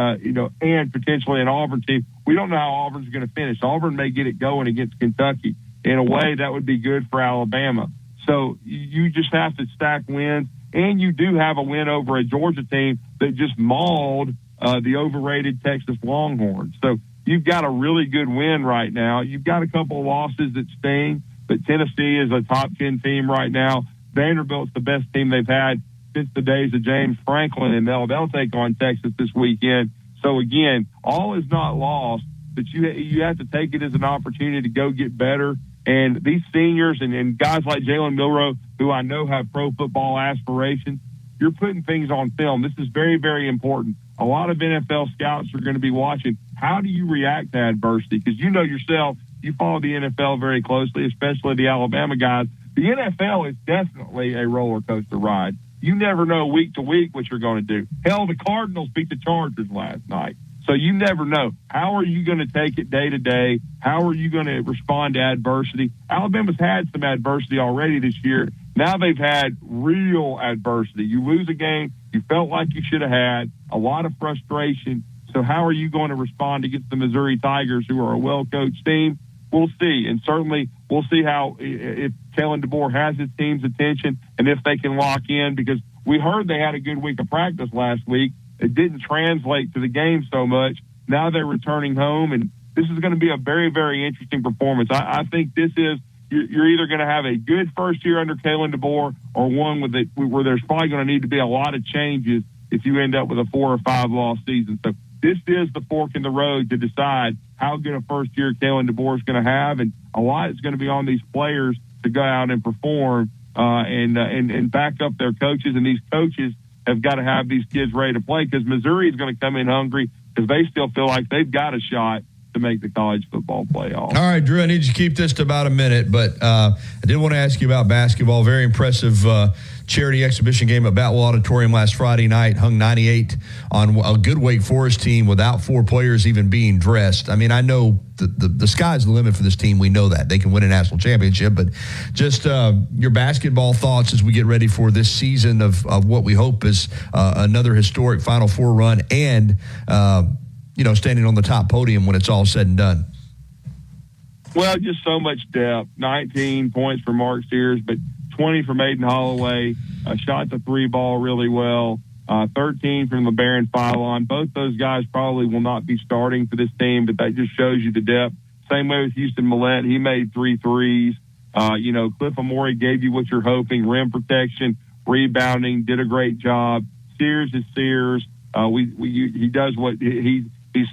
and potentially an Auburn team. We don't know how Auburn's going to finish. Auburn may get it going against Kentucky. In a way, that would be good for Alabama. So you just have to stack wins. And you do have a win over a Georgia team that just mauled the overrated Texas Longhorns. So you've got a really good win right now. You've got a couple of losses that sting, but Tennessee is a top 10 team right now. Vanderbilt's the best team they've had since the days of James Franklin, and they'll take on Texas this weekend. So, again, all is not lost, but you have to take it as an opportunity to go get better. And these seniors and guys like Jalen Milroe, who I know have pro football aspirations, you're putting things on film. This is very, very important. A lot of NFL scouts are going to be watching. How do you react to adversity? Because you know yourself, you follow the NFL very closely, especially the Alabama guys. The NFL is definitely a roller coaster ride. You never know week to week what you're going to do. Hell, the Cardinals beat the Chargers last night. So you never know. How are you going to take it day to day? How are you going to respond to adversity? Alabama's had some adversity already this year. Now they've had real adversity. You lose a game you felt like you should have had, a lot of frustration. So how are you going to respond against the Missouri Tigers, who are a well-coached team? We'll see. And certainly we'll see how if Kalen DeBoer has his team's attention and if they can lock in, because we heard they had a good week of practice last week. It didn't translate to the game so much. Now they're returning home, and this is going to be a very, very interesting performance. I think this is you're either going to have a good first year under Kalen DeBoer or one where there's probably going to need to be a lot of changes if you end up with a 4 or 5 loss season. So this is the fork in the road to decide how good a first year Kalen DeBoer is going to have, and a lot is going to be on these players to go out and perform and back up their coaches. And these coaches have got to have these kids ready to play, because Missouri is going to come in hungry because they still feel like they've got a shot to make the college football playoff. All right, Drew, I need you to keep this to about a minute, but I did want to ask you about basketball. Very impressive charity exhibition game at Batwell Auditorium last Friday night. Hung 98 on a good Wake Forest team without 4 players even being dressed. I mean, I know the sky's the limit for this team. We know that. They can win a national championship, but just your basketball thoughts as we get ready for this season of what we hope is another historic Final Four run and standing on the top podium when it's all said and done. Well, just so much depth. 19 points for Mark Sears, but 20 from Aiden Holloway. Shot the 3 ball really well. 13 from LeBaron Philon. Both those guys probably will not be starting for this team, but that just shows you the depth. Same way with Houston Millett. He made 3 threes. Cliff Amore gave you what you're hoping. Rim protection, rebounding, did a great job. Sears is Sears. He does what he's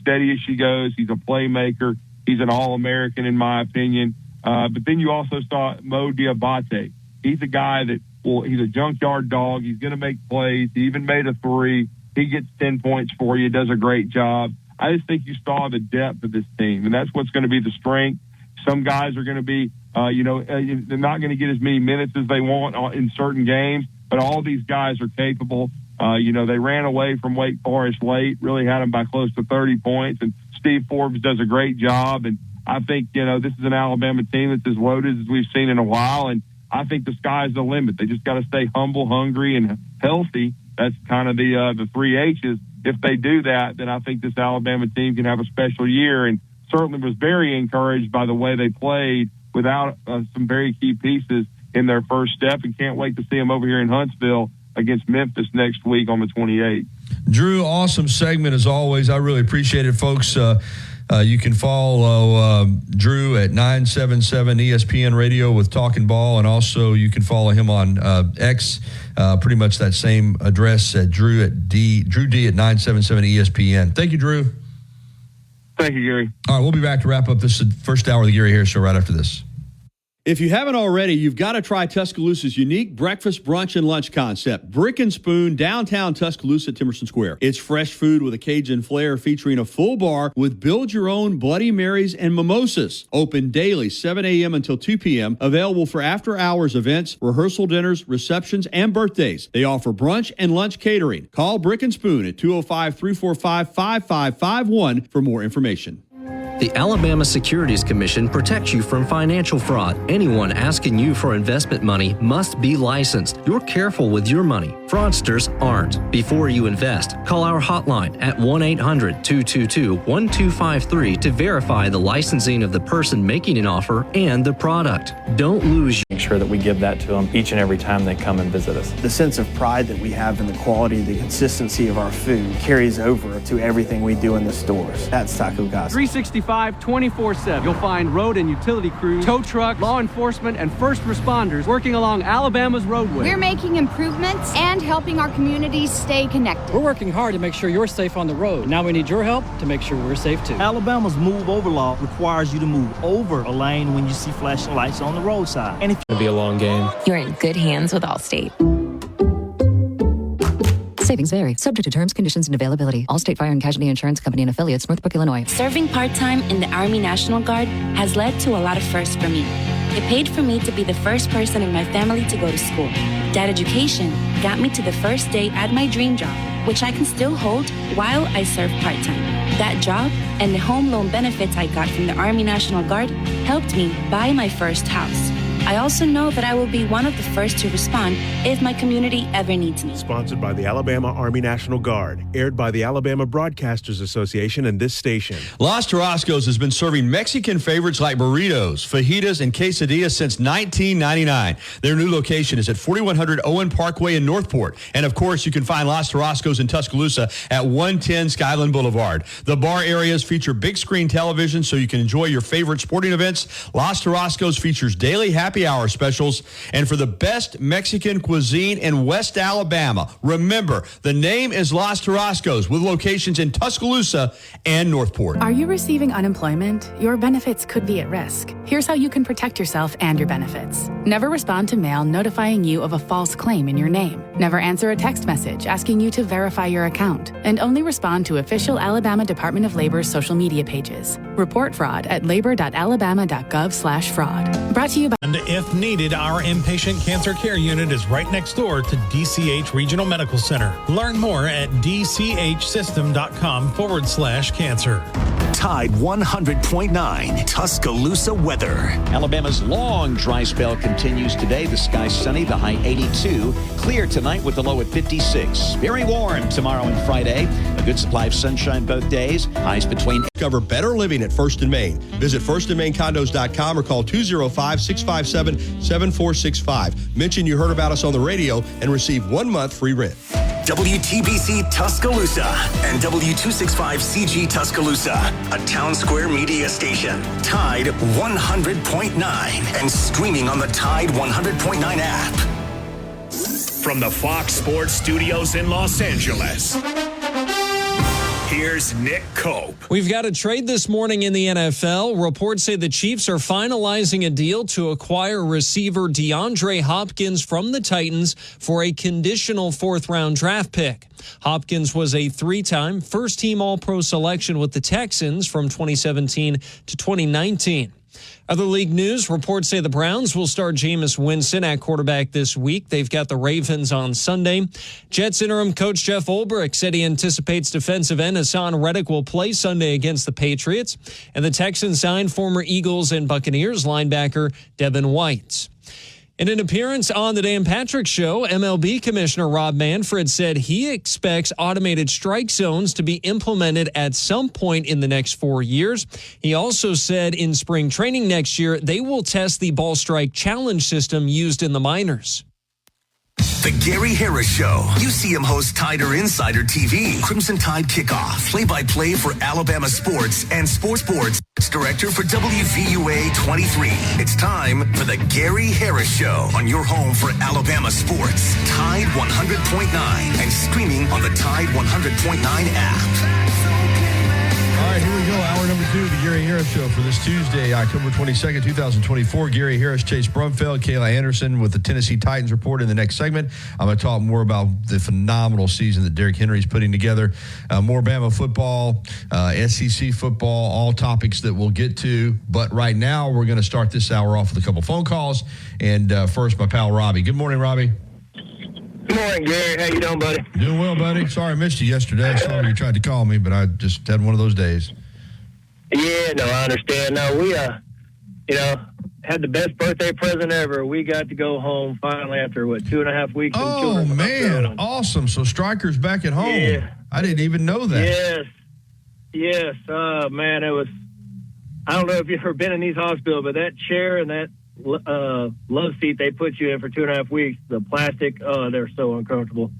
steady as she goes. He's a playmaker. He's an All-American, in my opinion. But then you also saw Mo Diabate. He's a guy that, he's a junkyard dog. He's going to make plays. He even made a 3. He gets 10 points for you, does a great job. I just think you saw the depth of this team, and that's what's going to be the strength. Some guys are going to be, they're not going to get as many minutes as they want in certain games, but all these guys are capable. They ran away from Wake Forest late, really had them by close to 30 points, and Steve Forbes does a great job. And I think, this is an Alabama team that's as loaded as we've seen in a while, and I think the sky's the limit. They just got to stay humble, hungry, and healthy. That's kind of the 3 H's. If they do that, then I think this Alabama team can have a special year, and certainly was very encouraged by the way they played without some very key pieces in their first step, and can't wait to see them over here in Huntsville against Memphis next week on the 28th. Drew, awesome segment as always. I really appreciate it, folks. You can follow Drew at 977 ESPN Radio with Talking Ball, and also you can follow him on X, pretty much that same address at Drew D at 977 ESPN. Thank you, Drew. Thank you, Gary. All right, we'll be back to wrap up this first hour of the Gary Harris Show right after this. If you haven't already, you've got to try Tuscaloosa's unique breakfast, brunch, and lunch concept, Brick and Spoon, downtown Tuscaloosa, Timerson Square. It's fresh food with a Cajun flair featuring a full bar with build-your-own Bloody Marys and mimosas. Open daily, 7 a.m. until 2 p.m. Available for after-hours events, rehearsal dinners, receptions, and birthdays. They offer brunch and lunch catering. Call Brick and Spoon at 205-345-5551 for more information. The Alabama Securities Commission protects you from financial fraud. Anyone asking you for investment money must be licensed. You're careful with your money. Fraudsters aren't. Before you invest, call our hotline at 1-800-222-1253 to verify the licensing of the person making an offer and the product. Don't lose. Make sure that we give that to them each and every time they come and visit us. The sense of pride that we have in the quality, the consistency of our food carries over to everything we do in the stores. That's Taco Casa. 365, 24/7. You'll find road and utility crews, tow truck, law enforcement, and first responders working along Alabama's roadway. We're making improvements and helping our communities stay connected. We're working hard to make sure you're safe on the road. Now we need your help to make sure we're safe too. Alabama's Move Over law requires you to move over a lane when you see flashing lights on the roadside. And if it'll be a long game. You're in good hands with Allstate. Savings vary, subject to terms, conditions, and availability. Allstate Fire and Casualty Insurance Company and affiliates, Northbrook, Illinois. Serving part-time in the Army National Guard has led to a lot of firsts for me. It paid for me to be the first person in my family to go to school. That education got me to the first day at my dream job, which I can still hold while I serve part-time. That job and the home loan benefits I got from the Army National Guard helped me buy my first house. I also know that I will be one of the first to respond if my community ever needs me. Sponsored by the Alabama Army National Guard. Aired by the Alabama Broadcasters Association and this station. Los Tarascos has been serving Mexican favorites like burritos, fajitas, and quesadillas since 1999. Their new location is at 4100 Owen Parkway in Northport. And, of course, you can find Los Tarascos in Tuscaloosa at 110 Skyland Boulevard. The bar areas feature big screen television so you can enjoy your favorite sporting events. Los Tarascos features daily happy hour specials. And for the best Mexican cuisine in West Alabama, remember, the name is Los Tarascos with locations in Tuscaloosa and Northport. Are you receiving unemployment? Your benefits could be at risk. Here's how you can protect yourself and your benefits. Never respond to mail notifying you of a false claim in your name. Never answer a text message asking you to verify your account. And only respond to official Alabama Department of Labor's social media pages. Report fraud at labor.alabama.gov/fraud. Brought to you by... And if needed, our inpatient cancer care unit is right next door to DCH Regional Medical Center. Learn more at dchsystem.com/cancer. Tide 100.9 Tuscaloosa weather. Alabama's long dry spell continues today. The sky sunny, the high 82. Clear tonight with the low at 56. Very warm tomorrow and Friday. A good supply of sunshine both days. Highs between... Discover better living at First and Main. Visit firstandmaincondos.com or call 205-657-7465. Mention you heard about us on the radio and receive 1 month free rent. WTBC Tuscaloosa and W265CG Tuscaloosa, a Town Square media station. Tide 100.9 and streaming on the Tide 100.9 app. From the Fox Sports Studios in Los Angeles, here's Nick Cope. We've got a trade this morning in the NFL. Reports say the Chiefs are finalizing a deal to acquire receiver DeAndre Hopkins from the Titans for a conditional fourth-round draft pick. Hopkins was a three-time first-team All-Pro selection with the Texans from 2017 to 2019. Other league news, reports say the Browns will start Jameis Winston at quarterback this week. They've got the Ravens on Sunday. Jets interim coach Jeff Ulbrich said he anticipates defensive end Hassan Reddick will play Sunday against the Patriots. And the Texans signed former Eagles and Buccaneers linebacker Devin White. In an appearance on the Dan Patrick Show, MLB Commissioner Rob Manfred said he expects automated strike zones to be implemented at some point in the next 4 years. He also said in spring training next year, they will test the ball strike challenge system used in the minors. The Gary Harris Show. UCM host Tider Insider TV. Crimson Tide Kickoff. Play-by-play for Alabama sports and sports director for WVUA 23. It's time for the Gary Harris Show on your home for Alabama sports. Tide 100.9 and streaming on the Tide 100.9 app. All right, here we go. Hour number 2 of the Gary Harris Show for this Tuesday, October 22nd, 2024. Gary Harris, Chase Brumfield, Kayla Anderson with the Tennessee Titans report in the next segment. I'm going to talk more about the phenomenal season that Derrick Henry's putting together. More Bama football, SEC football, all topics that we'll get to. But right now, we're going to start this hour off with a couple phone calls. And first, my pal, Robbie. Good morning, Robbie. Good morning, Gary. How you doing, buddy? Doing well, buddy. Sorry I missed you yesterday. Sorry you tried to call me, but I just had one of those days. Yeah, no, I understand. No, we, had the best birthday present ever. We got to go home finally after, 2.5 weeks? Oh, man. Awesome. So Striker's back at home. Yeah. I didn't even know that. Yes. Man, it was, I don't know if you've ever been in these hospitals, but that chair and that love seat they put you in for 2.5 weeks, the plastic, they're so uncomfortable.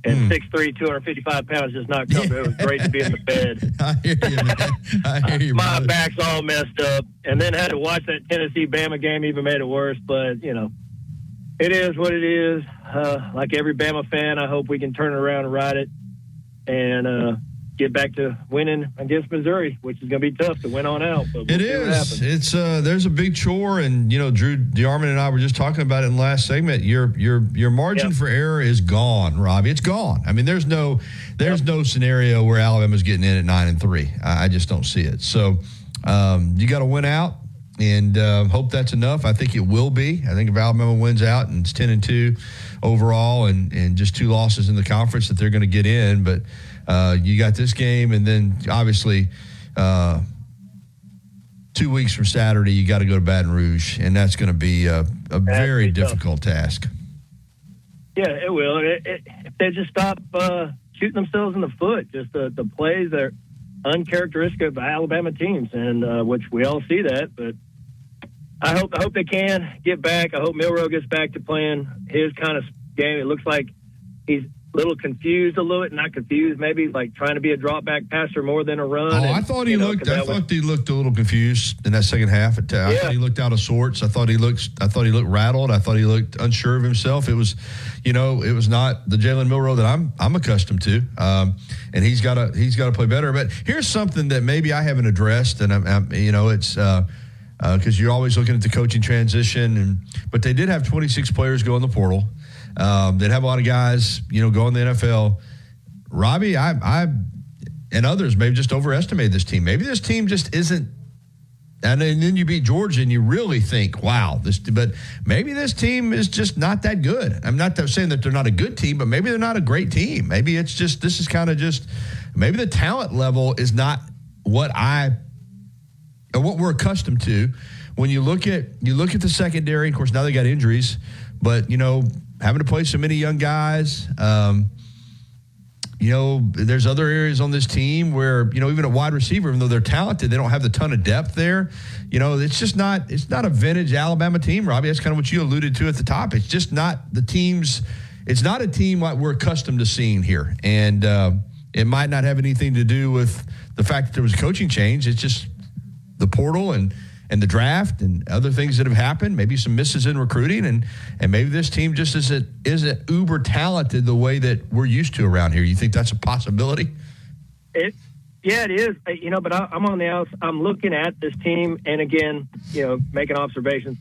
And 6'3", 255 pounds, just not comfortable. It was great to be in the bed. I hear you, man. I hear you, My brother. back's all messed up. And then had to watch that Tennessee-Bama game, even made it worse. But, it is what it is. Like every Bama fan, I hope we can turn it around and ride it and get back to winning against Missouri, which is going to be tough to win on out. But we'll It is. It's there's a big chore, and Drew DeArmond and I were just talking about it in the last segment. Your margin for error is gone, Robbie. It's gone. I mean, there's no scenario where Alabama's getting in at 9-3. I just don't see it. So you got to win out, and hope that's enough. I think it will be. I think if Alabama wins out and it's 10-2 overall, and just 2 losses in the conference, that they're going to get in, but. You got this game, and then obviously 2 2 weeks from Saturday, you got to go to Baton Rouge, and that's going to be a very difficult task. Yeah, it will. If they just stop shooting themselves in the foot, just the plays that are uncharacteristic of Alabama teams, and which we all see that. But I hope they can get back. I hope Milroe gets back to playing his kind of game. It looks like he's a little confused, not confused, maybe like trying to be a drop back passer more than a run. I thought he looked a little confused in that second half. I thought he looked out of sorts. I thought he looked rattled. I thought he looked unsure of himself. It was, it was not the Jalen Milroe that I'm accustomed to. And he's got to play better. But here's something that maybe I haven't addressed, and it's because you're always looking at the coaching transition, but they did have 26 players go in the portal. They'd have a lot of guys, go in the NFL. Robbie, I and others maybe just overestimated this team. Maybe this team just isn't. And then you beat Georgia, and you really think, wow, but maybe this team is just not that good. I'm not saying that they're not a good team, but maybe they're not a great team. Maybe it's just, this is kind of just, maybe the talent level is not what we're accustomed to. When you look at the secondary, of course, now they got injuries, but, having to play so many young guys, there's other areas on this team where, even a wide receiver, even though they're talented, they don't have the ton of depth there. It's not a vintage Alabama team, Robbie. That's kind of what you alluded to at the top. It's just not it's not a team like we're accustomed to seeing here. And it might not have anything to do with the fact that there was a coaching change. It's just the portal and the draft and other things that have happened, maybe some misses in recruiting, and maybe this team just isn't uber talented the way that we're used to around here. You think that's a possibility? Yeah, it is. But I'm on the outside. I'm looking at this team, and again, making observations.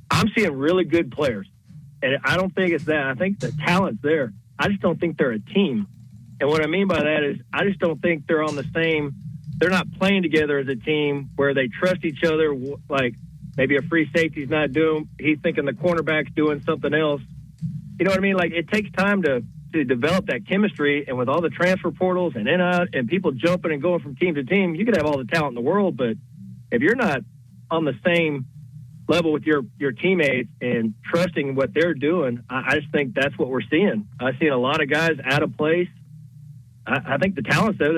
I'm seeing really good players, and I don't think it's that. I think the talent's there. I just don't think they're a team. And what I mean by that is I just don't think they're on the same. They're not playing together as a team where they trust each other. Like maybe a free safety's not doing, he's thinking the cornerback's doing something else. You know what I mean? Like it takes time to develop that chemistry. And with all the transfer portals and in out and people jumping and going from team to team, you could have all the talent in the world, but if you're not on the same level with your teammates and trusting what they're doing, I just think that's what we're seeing. I've seen a lot of guys out of place. I think the talent's there.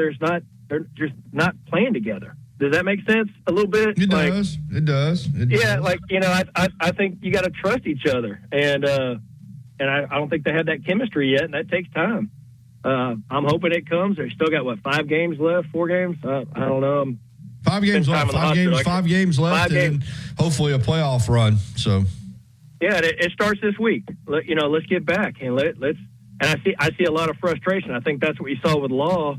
They're just not playing together. Does that make sense a little bit? It does. It does. Yeah, I think you got to trust each other, and I don't think they have that chemistry yet, and that takes time. I'm hoping it comes. They still got 5 games left, 4 games. I don't know. 5 games left. 5 games left, and hopefully a playoff run. So. Yeah, it starts this week. Let's get back and let's. And I see a lot of frustration. I think that's what you saw with Law.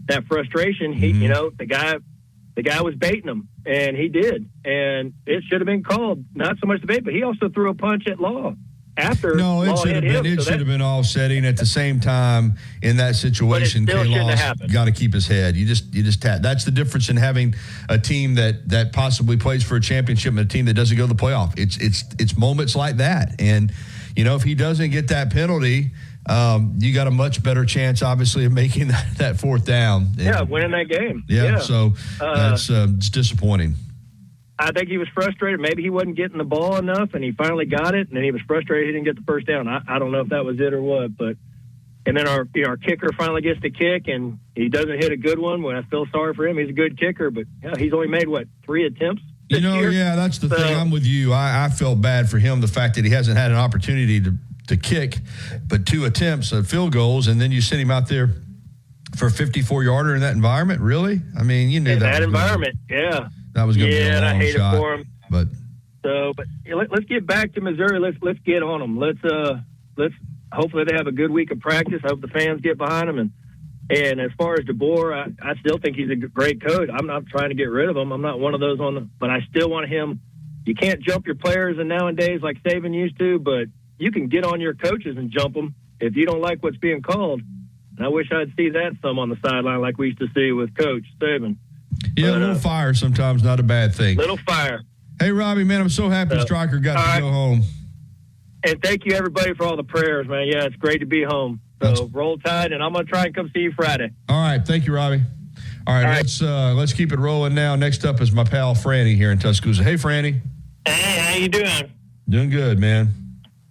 That frustration, the guy was baiting him, and he did, and it should have been called. Not so much the bait, but he also threw a punch at Law after. No, it should have been. It should have been offsetting at the same time in that situation. K-Law's got to keep his head. You just that's the difference in having a team that possibly plays for a championship and a team that doesn't go to the playoff. It's moments like that, and if he doesn't get that penalty. You got a much better chance, obviously, of making that 4th down. Winning that game. Yeah. So that's it's disappointing. I think he was frustrated. Maybe he wasn't getting the ball enough, and he finally got it, and then he was frustrated he didn't get the first down. I don't know if that was it or what, but and then our kicker finally gets the kick, and he doesn't hit a good one. When I feel sorry for him, he's a good kicker, but he's only made 3 attempts. Yeah, that's the thing. I'm with you. I felt bad for him, the fact that he hasn't had an opportunity to kick, but 2 attempts at field goals, and then you send him out there for a 54-yarder in that environment. Really? I mean, you knew that environment. Yeah, that was going to be a long and I hate shot, it for him. But let's get back to Missouri. Let's get on them. Let's hopefully they have a good week of practice. I hope the fans get behind them. And as far as DeBoer, I still think he's a great coach. I'm not trying to get rid of him. I'm not one of those but I still want him. You can't jump your players and nowadays like Saban used to, but you can get on your coaches and jump them if you don't like what's being called. And I wish I'd see that some on the sideline like we used to see with Coach Saban. Yeah, a little fire sometimes not a bad thing. Little fire. Hey, Robbie, man, I'm so happy Stryker got to go home. And thank you, everybody, for all the prayers, man. Yeah, it's great to be home. So roll tide, and I'm going to try and come see you Friday. All right. Thank you, Robbie. All right, let's keep it rolling now. Next up is my pal Franny here in Tuscaloosa. Hey, Franny. Hey, how you doing? Doing good, man.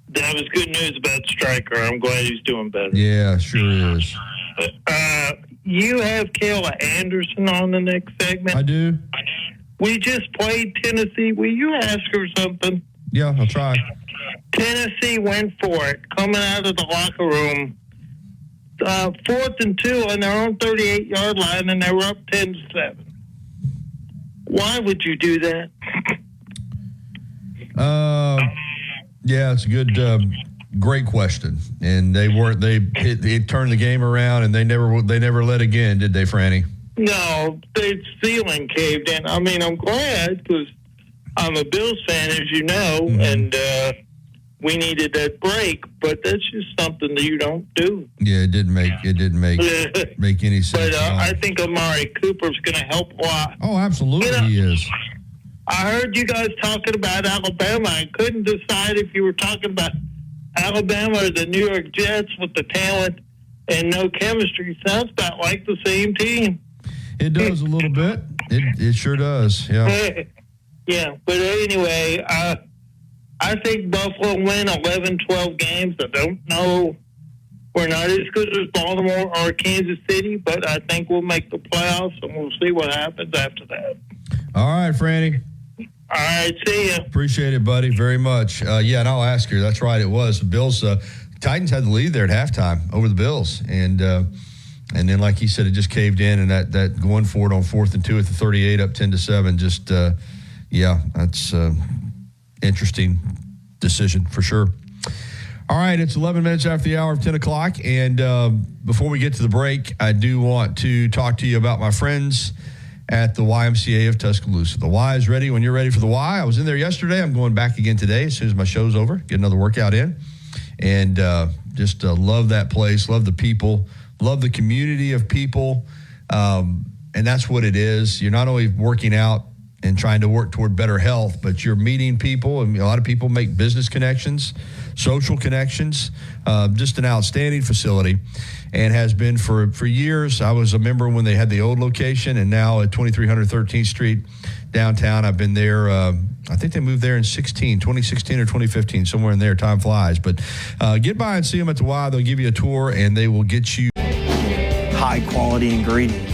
That was good news about Stryker. I'm glad he's doing better. Yeah, sure is. You have Kayla Anderson on the next segment. I do. We just played Tennessee. Will you ask her something? Yeah, I'll try. Tennessee went for it, coming out of the locker room. 4th and 2 on their own 38-yard line, and they were up 10-7. Why would you do that? Yeah, it's a good, great question. And they turned the game around, and they never led again, did they, Franny? No, the ceiling caved in. I mean, I'm glad because I'm a Bills fan, as you know, and we needed that break. But that's just something that you don't do. Yeah, it didn't make any sense. But I think Amari Cooper's going to help a lot. Oh, absolutely, he is. I heard you guys talking about Alabama. I couldn't decide if you were talking about Alabama or the New York Jets with the talent and no chemistry. Sounds about like the same team. It does a little bit. It sure does. Yeah. Yeah, but anyway, I think Buffalo win 11, 12 games. I don't know. We're not as good as Baltimore or Kansas City, but I think we'll make the playoffs, and we'll see what happens after that. All right, Franny. All right, see ya. Appreciate it, buddy, very much. Yeah, and I'll ask her. That's right, it was. The Bills, Titans had the lead there at halftime over the Bills. And then, like he said, it just caved in, and that going for it on 4th and 2 at the 38, up 10-7, just, that's interesting decision for sure. All right, it's 11 minutes after the hour of 10 o'clock, and before we get to the break, I do want to talk to you about my friends at the YMCA of Tuscaloosa. The Y is ready when you're ready for the Y. I was in there yesterday. I'm going back again today as soon as my show's over, get another workout in, and just love that place, love the people, love the community of people, and that's what it is. You're not only working out and trying to work toward better health, but you're meeting people, and a lot of people make business connections, social connections. Just an outstanding facility, and has been for years. I was a member when they had the old location, and now at 2300 13th Street downtown. I've been there. I think they moved there in 2016 or 2015, somewhere in there. Time flies. But get by and see them at the Y. They'll give you a tour, and they will get you high-quality ingredients.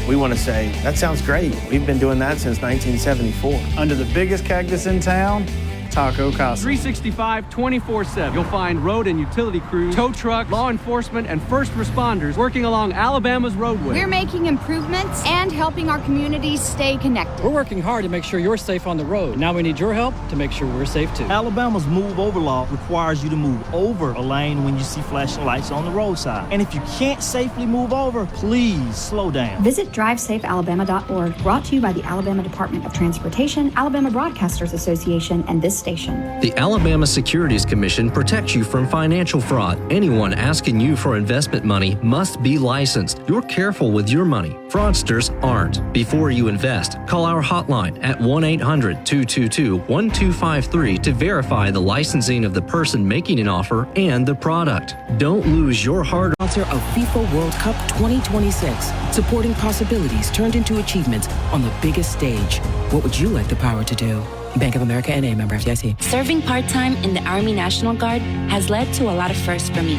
We want to say, that sounds great. We've been doing that since 1974. Under the biggest cactus in town, Taco Casa. 365, 24/7. You'll find road and utility crews, tow truck, law enforcement, and first responders working along Alabama's roadway. We're making improvements and helping our communities stay connected. We're working hard to make sure you're safe on the road. Now we need your help to make sure we're safe too. Alabama's move over law requires you to move over a lane when you see flashing lights on the roadside. And if you can't safely move over, please slow down. Visit DriveSafeAlabama.org, brought to you by the Alabama Department of Transportation, Alabama Broadcasters Association, and this station. The Alabama Securities Commission protects you from financial fraud. Anyone asking you for investment money must be licensed. You're careful with your money. Fraudsters aren't. Before you invest, call our hotline at 1-800-222-1253 to verify the licensing of the person making an offer and the product. Don't lose your hard Sponsor of FIFA World Cup 2026, supporting possibilities turned into achievements on the biggest stage. What would you like the power to do? Bank of America N.A., member FDIC. Serving part-time in the Army National Guard has led to a lot of firsts for me.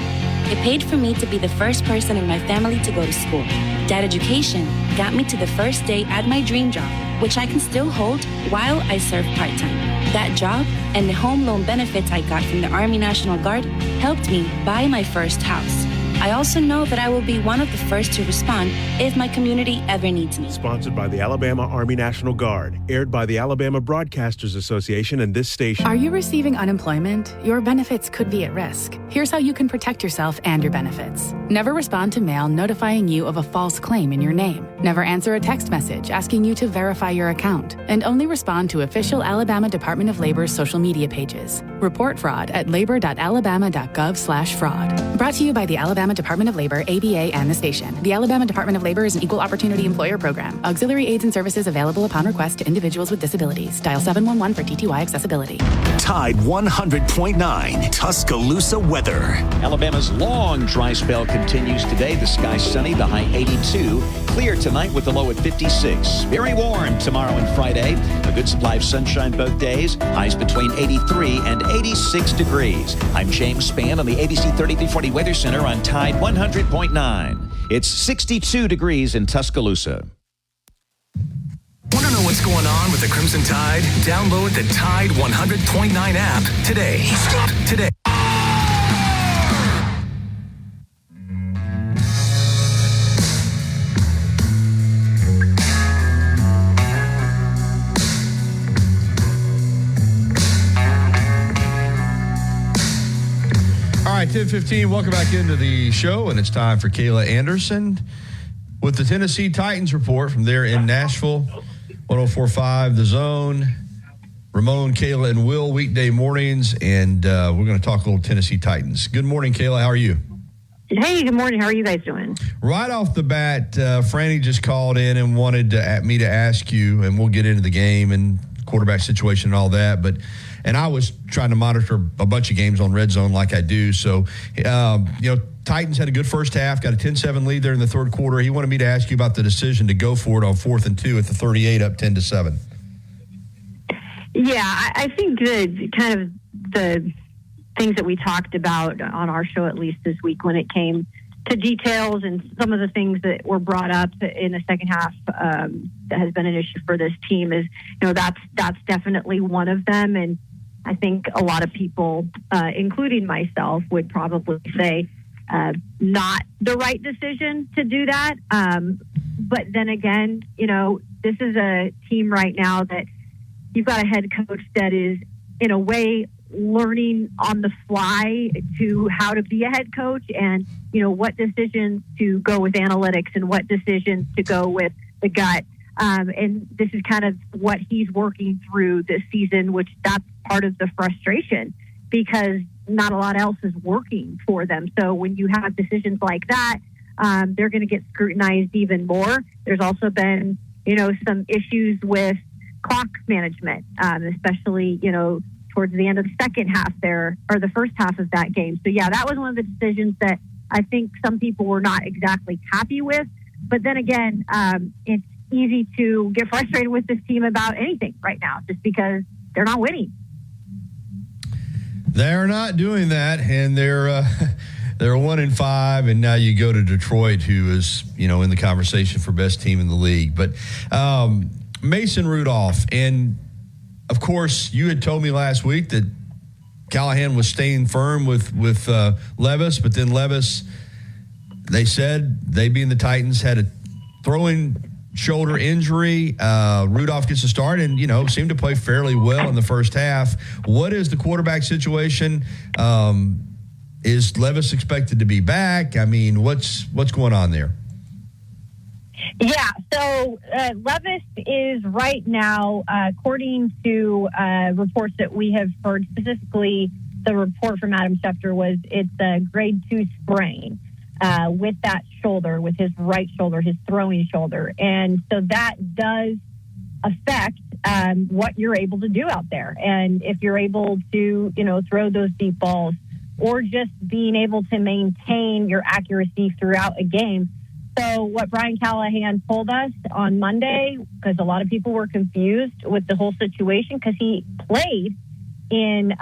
It paid for me to be the first person in my family to go to school. That education got me to the first day at my dream job, which I can still hold while I serve part-time. That job and the home loan benefits I got from the Army National Guard helped me buy my first house. I also know that I will be one of the first to respond if my community ever needs me. Sponsored by the Alabama Army National Guard, aired by the Alabama Broadcasters Association and this station. Are you receiving unemployment? Your benefits could be at risk. Here's how you can protect yourself and your benefits. Never respond to mail notifying you of a false claim in your name. Never answer a text message asking you to verify your account. And only respond to official Alabama Department of Labor's social media pages. Report fraud at labor.alabama.gov/fraud. Brought to you by the Alabama Alabama Department of Labor, ABA, and the station. The Alabama Department of Labor is an equal opportunity employer program. Auxiliary aids and services available upon request to individuals with disabilities. Dial 711 for TTY accessibility. Tide 100.9 Tuscaloosa weather. Alabama's long dry spell continues today. The sky sunny, the high 82. Clear tonight with the low at 56. Very warm tomorrow and Friday. A good supply of sunshine both days. Highs between 83 and 86 degrees. I'm James Spann on the ABC 3340 Weather Center on Tide 100.9. It's 62 degrees in Tuscaloosa. Want to know what's going on with the Crimson Tide? Download the Tide 100.9 app today. Today. All right, 10:15. Welcome back into the show, and it's time for Kayla Anderson with the Tennessee Titans report from there in Nashville. 104.5 The Zone. Ramon, Kayla, and Will weekday mornings, and we're going to talk a little Tennessee Titans. Good morning, Kayla. How are you? Hey, good morning. How are you guys doing? Right off the bat, Franny just called in and wanted me to ask you, and we'll get into the game and quarterback situation and all that, and I was trying to monitor a bunch of games on Red Zone like I do. So, Titans had a good first half, got a 10-7 lead there in the third quarter. He wanted me to ask you about the decision to go for it on 4th and 2 at the 38, up 10-7. Yeah, I think the things that we talked about on our show, at least this week, when it came to details and some of the things that were brought up in the second half that has been an issue for this team is, that's definitely one of them. And I think a lot of people, including myself, would probably say not the right decision to do that. But then again, this is a team right now that you've got a head coach that is, in a way, learning on the fly to how to be a head coach and, what decisions to go with analytics and what decisions to go with the gut. And this is kind of what he's working through this season, which that's part of the frustration because not a lot else is working for them. So when you have decisions like that, they're going to get scrutinized even more. There's also been, some issues with clock management, especially, towards the end of the second half there, or the first half of that game. So, yeah, that was one of the decisions that I think some people were not exactly happy with. But then again, it's easy to get frustrated with this team about anything right now just because they're not winning. They're not doing that, and they're 1-5, and now you go to Detroit, who is, in the conversation for best team in the league. But Mason Rudolph, and of course, you had told me last week that Callahan was staying firm with Levis, but then Levis, they said, they being the Titans, had a throwing shoulder injury. Rudolph gets a start and, seemed to play fairly well in the first half. What is the quarterback situation? Is Levis expected to be back? I mean, what's going on there? Yeah, so Levis is right now, according to reports that we have heard, specifically the report from Adam Schefter was it's a grade 2 sprain with that shoulder, with his right shoulder, his throwing shoulder. And so that does affect what you're able to do out there. And if you're able to, throw those deep balls or just being able to maintain your accuracy throughout a game. So what Brian Callahan told us on Monday, because a lot of people were confused with the whole situation, because he played in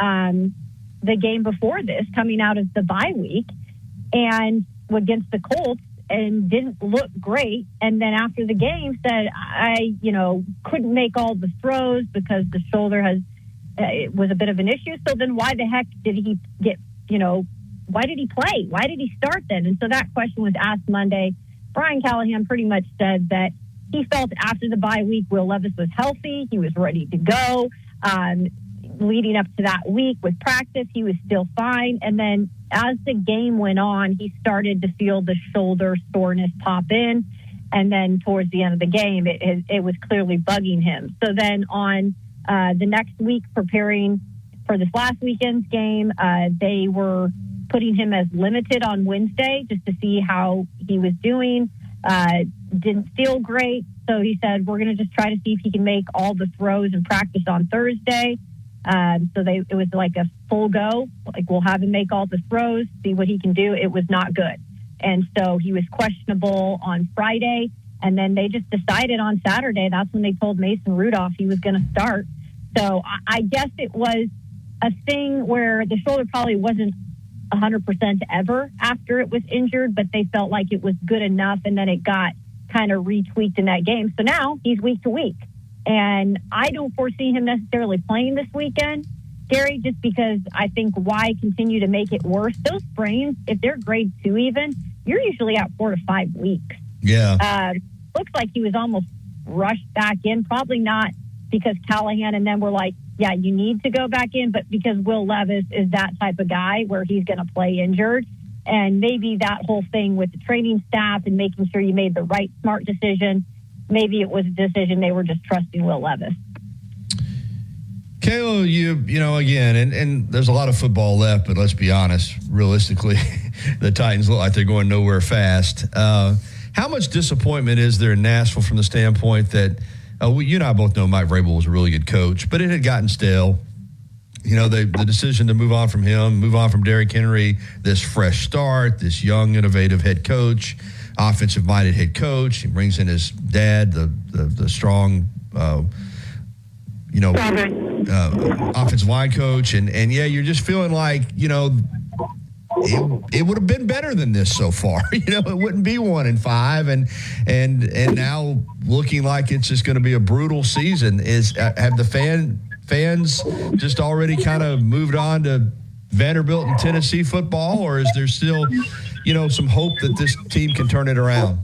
the game before this, coming out of the bye week, and against the Colts, and didn't look great. And then after the game said, I couldn't make all the throws because the shoulder it was a bit of an issue. So then why the heck did he why did he play? Why did he start then? And so that question was asked Monday. Brian Callahan pretty much said that he felt after the bye week, Will Levis was healthy. He was ready to go. Leading up to that week with practice, he was still fine. And then as the game went on, he started to feel the shoulder soreness pop in. And then towards the end of the game, it was clearly bugging him. So then on the next week, preparing for this last weekend's game, they were putting him as limited on Wednesday just to see how he was doing. Didn't feel great. So he said, we're going to just try to see if he can make all the throws in practice on Thursday. It was like a full go. Like, we'll have him make all the throws, see what he can do. It was not good. And so he was questionable on Friday. And then they just decided on Saturday, that's when they told Mason Rudolph he was going to start. So I guess it was a thing where the shoulder probably wasn't 100% ever after it was injured, but they felt like it was good enough, and then it got kind of retweaked in that game. So now he's week to week. And I don't foresee him necessarily playing this weekend, Gary, just because I think why continue to make it worse? Those sprains, if they're grade 2 even, you're usually out 4 to 5 weeks. Yeah. Looks like he was almost rushed back in, probably not because Callahan and them were like, yeah, you need to go back in, but because Will Levis is that type of guy where he's going to play injured. And maybe that whole thing with the training staff and making sure you made the right smart decision, maybe it was a decision they were just trusting Will Levis. Kayla, you know, again, and there's a lot of football left, but let's be honest, realistically, the Titans look like they're going nowhere fast. How much disappointment is there in Nashville from the standpoint that you and I both know Mike Vrabel was a really good coach, but it had gotten stale. You know, the decision to move on from him, move on from Derrick Henry, this fresh start, this young, innovative head coach, offensive-minded head coach. He brings in his dad, the strong, offensive line coach. And yeah, you're just feeling like, you know, it would have been better than this so far. You know, it wouldn't be 1-5, and now looking like it's just going to be a brutal season. Have the fans just already kind of moved on to Vanderbilt and Tennessee football, or is there still, you know, some hope that this team can turn it around?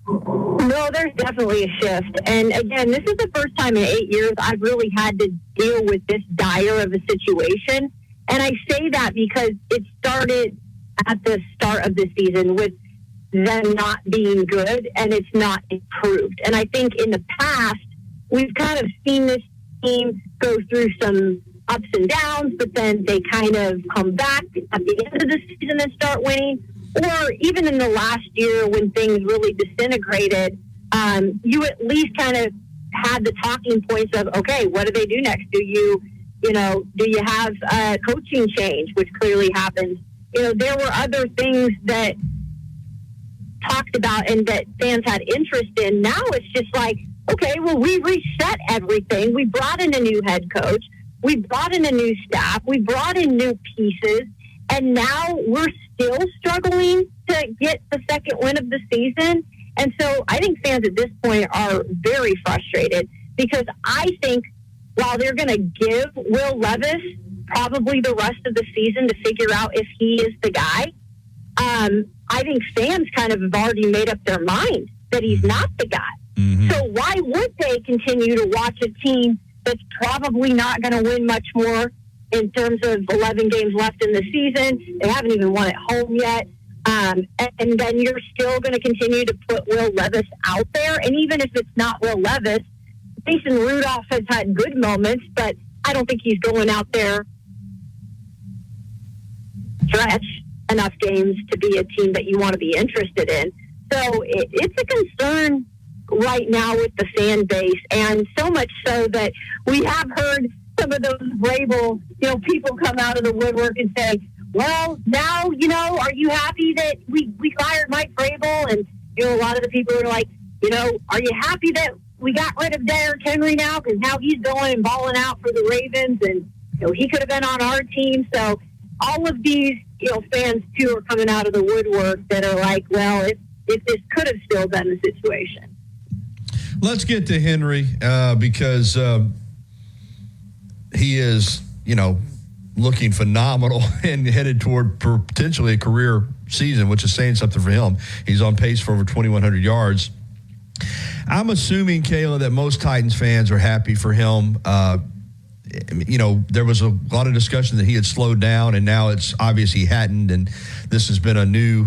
No, there's definitely a shift. And again, this is the first time in 8 years I've really had to deal with this dire of a situation. And I say that because it started at the start of the season with them not being good, and it's not improved. And I think in the past, we've kind of seen this team go through some ups and downs, but then they kind of come back at the end of the season and start winning. Or even in the last year when things really disintegrated, you at least kind of had the talking points of, okay, what do they do next? Do you have a coaching change, which clearly happened? You know, there were other things that talked about and that fans had interest in. Now it's just like, okay, well, we reset everything. We brought in a new head coach. We brought in a new staff. We brought in new pieces. And now we're still struggling to get the second win of the season. And so I think fans at this point are very frustrated because I think while they're going to give Will Levis probably the rest of the season to figure out if he is the guy, I think fans kind of have already made up their mind that he's not the guy. Mm-hmm. So why would they continue to watch a team that's probably not going to win much more in terms of 11 games left in the season? They haven't even won at home yet. And then you're still going to continue to put Will Levis out there. And even if it's not Will Levis, Mason Rudolph has had good moments, but I don't think he's going out there stretch enough games to be a team that you want to be interested in. So it's a concern right now with the fan base, and so much so that we have heard some of those Vrabel, people come out of the woodwork and say, well, now, are you happy that we fired Mike Vrabel? And, a lot of the people are like, are you happy that we got rid of Derrick Henry now? Because now he's going and balling out for the Ravens, and, he could have been on our team. So all of these, fans, too, are coming out of the woodwork that are like, well, if this could have still been the situation. Let's get to Henry because he is, looking phenomenal and headed toward potentially a career season, which is saying something for him. He's on pace for over 2,100 yards. I'm assuming, Kayla, that most Titans fans are happy for him. There was a lot of discussion that he had slowed down, and now it's obvious he hadn't, and this has been a new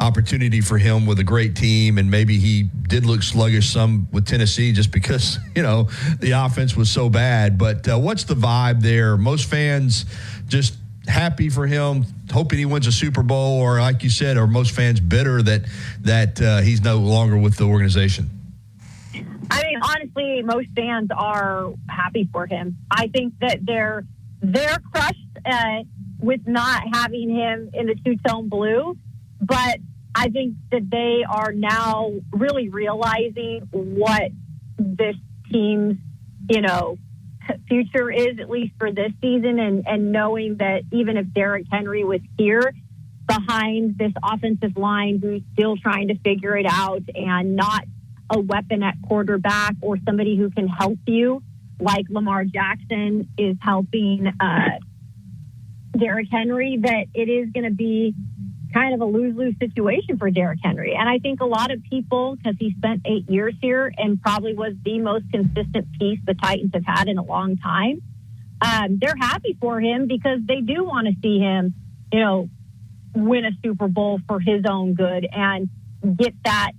opportunity for him with a great team, and maybe he did look sluggish some with Tennessee just because, the offense was so bad. But what's the vibe there? Most fans just happy for him, hoping he wins a Super Bowl, or like you said, are most fans bitter that he's no longer with the organization? I mean, honestly, most fans are happy for him. I think that they're crushed with not having him in the two-tone blue, but I think that they are now really realizing what this team's, future is, at least for this season, and knowing that even if Derrick Henry was here behind this offensive line who's still trying to figure it out and not a weapon at quarterback or somebody who can help you like Lamar Jackson is helping Derrick Henry, that it is going to be kind of a lose-lose situation for Derrick Henry. And I think a lot of people, because he spent 8 years here and probably was the most consistent piece the Titans have had in a long time, they're happy for him because they do want to see him, win a Super Bowl for his own good and get that,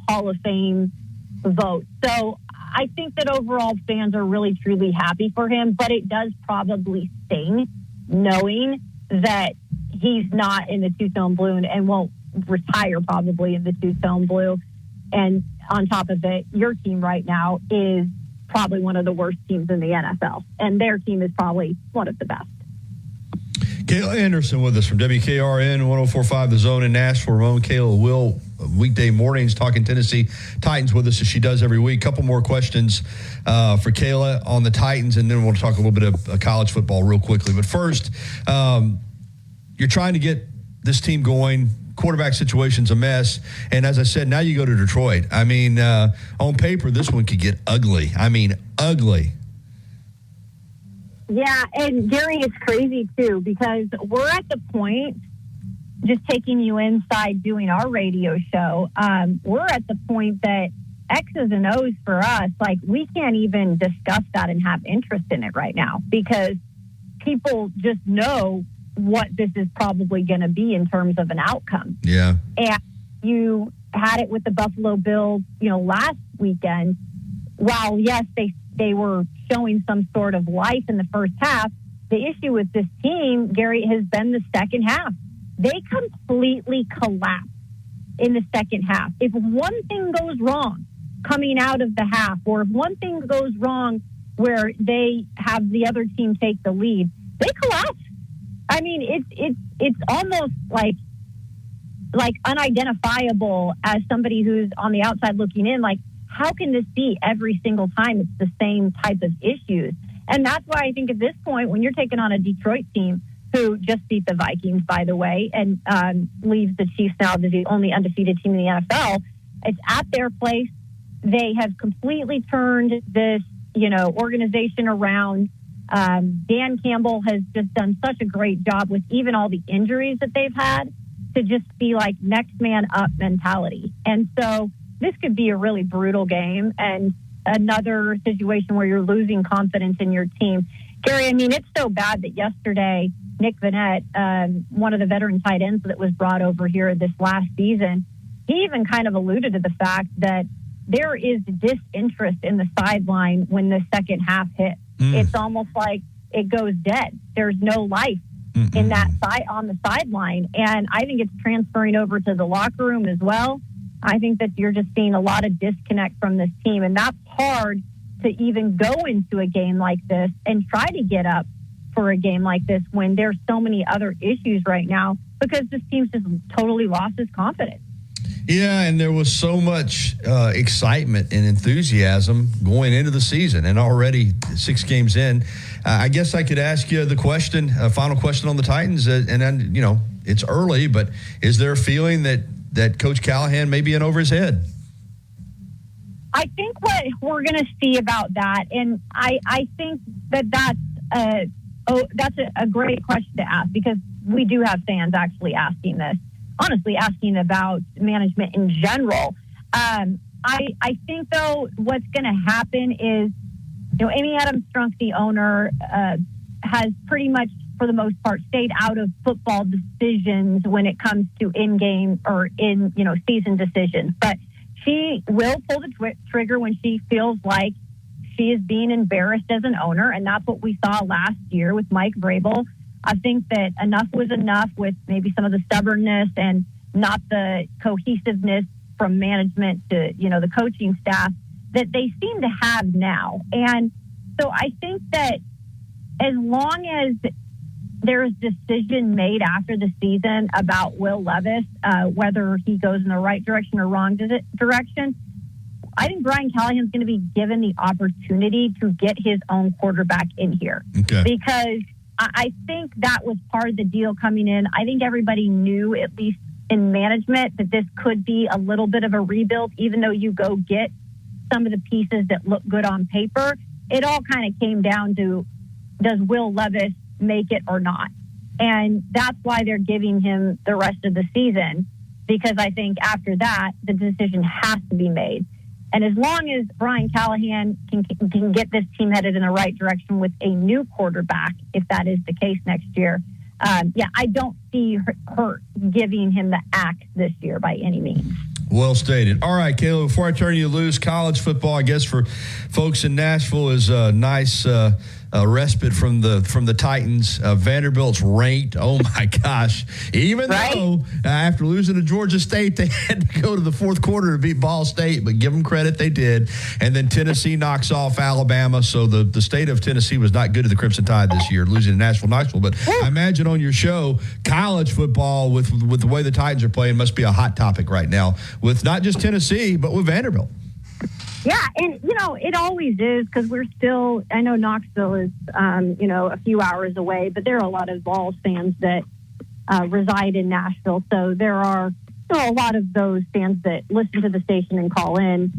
Hall of Fame vote. So I think that overall fans are really, truly happy for him, but it does probably sting knowing that he's not in the two-tone blue and won't retire probably in the two-tone blue. And on top of it, your team right now is probably one of the worst teams in the NFL, and their team is probably one of the best. Kayla Anderson with us from WKRN 104.5 The Zone in Nashville. Ramon, Kayla will weekday mornings talking Tennessee Titans with us as she does every week. Couple more questions for Kayla on the Titans, and then we'll talk a little bit of college football real quickly. But first, you're trying to get this team going. Quarterback situation's a mess. And as I said, now you go to Detroit. I mean, on paper, this one could get ugly. I mean, ugly. Yeah, and Gary, it's crazy, too, because we're at the point, just taking you inside doing our radio show, we're at the point that X's and O's for us, like, we can't even discuss that and have interest in it right now because people just know what this is probably going to be in terms of an outcome. Yeah. And you had it with the Buffalo Bills, last weekend. While, yes, they were showing some sort of life in the first half, the issue with this team, Gary, has been the second half. They completely collapse in the second half. If one thing goes wrong coming out of the half, or if one thing goes wrong where they have the other team take the lead, they collapse. I mean, it's almost like unidentifiable as somebody who's on the outside looking in. Like, how can this be every single time it's the same type of issues? And that's why I think at this point, when you're taking on a Detroit team who just beat the Vikings, by the way, and leaves the Chiefs now as the only undefeated team in the NFL, it's at their place. They have completely turned this, organization around. Dan Campbell has just done such a great job with even all the injuries that they've had to just be like next man up mentality. And so this could be a really brutal game and another situation where you're losing confidence in your team. Gary, I mean, it's so bad that yesterday, Nick Vannett, one of the veteran tight ends that was brought over here this last season, he even kind of alluded to the fact that there is disinterest in the sideline when the second half hits. It's almost like it goes dead. There's no life in that on the sideline. And I think it's transferring over to the locker room as well. I think that you're just seeing a lot of disconnect from this team. And that's hard to even go into a game like this and try to get up for a game like this when there's so many other issues right now because this team's just totally lost its confidence. Yeah, and there was so much excitement and enthusiasm going into the season, and already 6 games in. I guess I could ask you the question, final question on the Titans, and then, it's early, but is there a feeling that Coach Callahan may be in over his head? I think what we're going to see about that, and I think that's a great question to ask because we do have fans actually asking this. Honestly, asking about management in general. I think, though, what's going to happen is, Amy Adams-Strunk, the owner, has pretty much, for the most part, stayed out of football decisions when it comes to in-game or season decisions. But she will pull the trigger when she feels like she is being embarrassed as an owner, and that's what we saw last year with Mike Vrabel. I think that enough was enough with maybe some of the stubbornness and not the cohesiveness from management to, the coaching staff that they seem to have now. And so I think that as long as there's decision made after the season about Will Levis, whether he goes in the right direction or wrong direction, I think Brian Callahan's going to be given the opportunity to get his own quarterback in here. Okay. Because I think that was part of the deal coming in. I think everybody knew, at least in management, that this could be a little bit of a rebuild, even though you go get some of the pieces that look good on paper. It all kind of came down to, does Will Levis make it or not? And that's why they're giving him the rest of the season, because I think after that, the decision has to be made. And as long as Brian Callahan can get this team headed in the right direction with a new quarterback, if that is the case next year, I don't see her giving him the axe this year by any means. Well stated. All right, Kayla, before I turn you loose, college football, I guess for folks in Nashville, is a nice respite from the Titans. Vanderbilt's ranked. Oh, my gosh. Even though after losing to Georgia State, they had to go to the fourth quarter to beat Ball State, but give them credit, they did. And then Tennessee knocks off Alabama, so the state of Tennessee was not good to the Crimson Tide this year, losing to Knoxville. But I imagine on your show, college football, with the way the Titans are playing, must be a hot topic right now, with not just Tennessee, but with Vanderbilt. Yeah, and, it always is, because we're still, I know Knoxville is, a few hours away, but there are a lot of Vols fans that reside in Nashville. So there are a lot of those fans that listen to the station and call in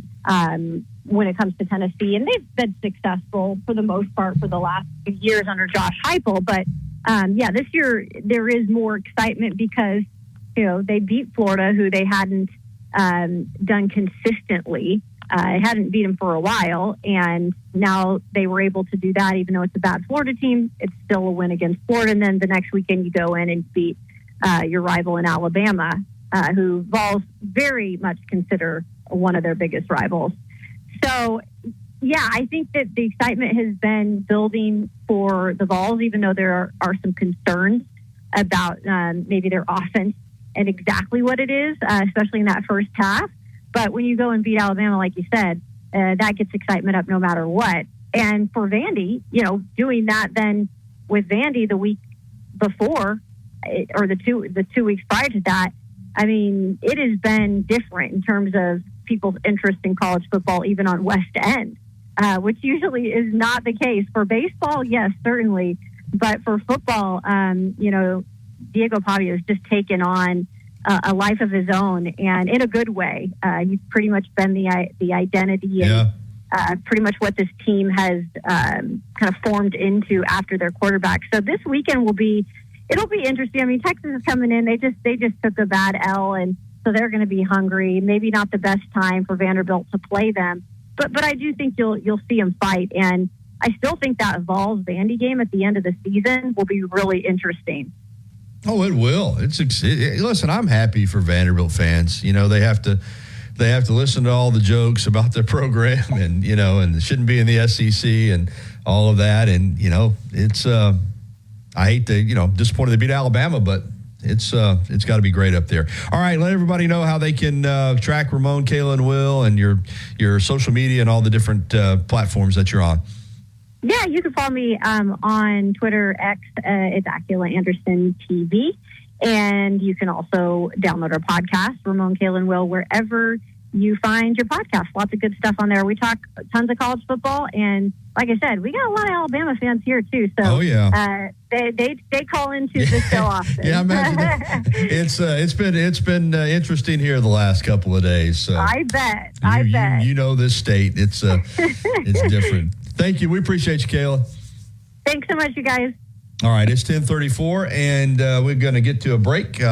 when it comes to Tennessee. And they've been successful for the most part for the last few years under Josh Heupel. But, this year there is more excitement because, they beat Florida, who they hadn't done consistently. Hadn't beat them for a while, and now they were able to do that. Even though it's a bad Florida team, it's still a win against Florida. And then the next weekend you go in and beat your rival in Alabama, who Vols very much consider one of their biggest rivals. So, I think that the excitement has been building for the Vols, even though there are some concerns about maybe their offense and exactly what it is, especially in that first half. But when you go and beat Alabama, like you said, that gets excitement up no matter what. And for Vandy, doing that then with Vandy the week before, or the two weeks prior to that, I mean, it has been different in terms of people's interest in college football, even on West End, which usually is not the case. For baseball, yes, certainly. But for football, Diego Pavia has just taken on a life of his own, and in a good way. He's pretty much been the identity and pretty much what this team has kind of formed into after their quarterback. So this weekend it'll be interesting. I mean, Texas is coming in. They just took a bad L, and so they're going to be hungry. Maybe not the best time for Vanderbilt to play them, but I do think you'll see them fight, and I still think that Vols Vandy game at the end of the season will be really interesting. Oh, it will. Listen, I'm happy for Vanderbilt fans. They have to listen to all the jokes about their program, and and it shouldn't be in the SEC and all of that. And it's I hate to disappointed they beat Alabama, but it's got to be great up there. All right, let everybody know how they can track Ramon, Kayla, and Will, and your social media and all the different platforms that you're on. Yeah, you can follow me on Twitter, X. It's Akila Anderson TV. And you can also download our podcast, Ramon, Kayla, and Will, wherever you find your podcast. Lots of good stuff on there. We talk tons of college football. And like I said, we got a lot of Alabama fans here, too. So they call into the show often. Yeah, I imagine it's been interesting here the last couple of days. So I bet. You know this state. It's different. Thank you. We appreciate you, Kayla. Thanks so much, you guys. All right, it's 10:34, and we're going to get to a break.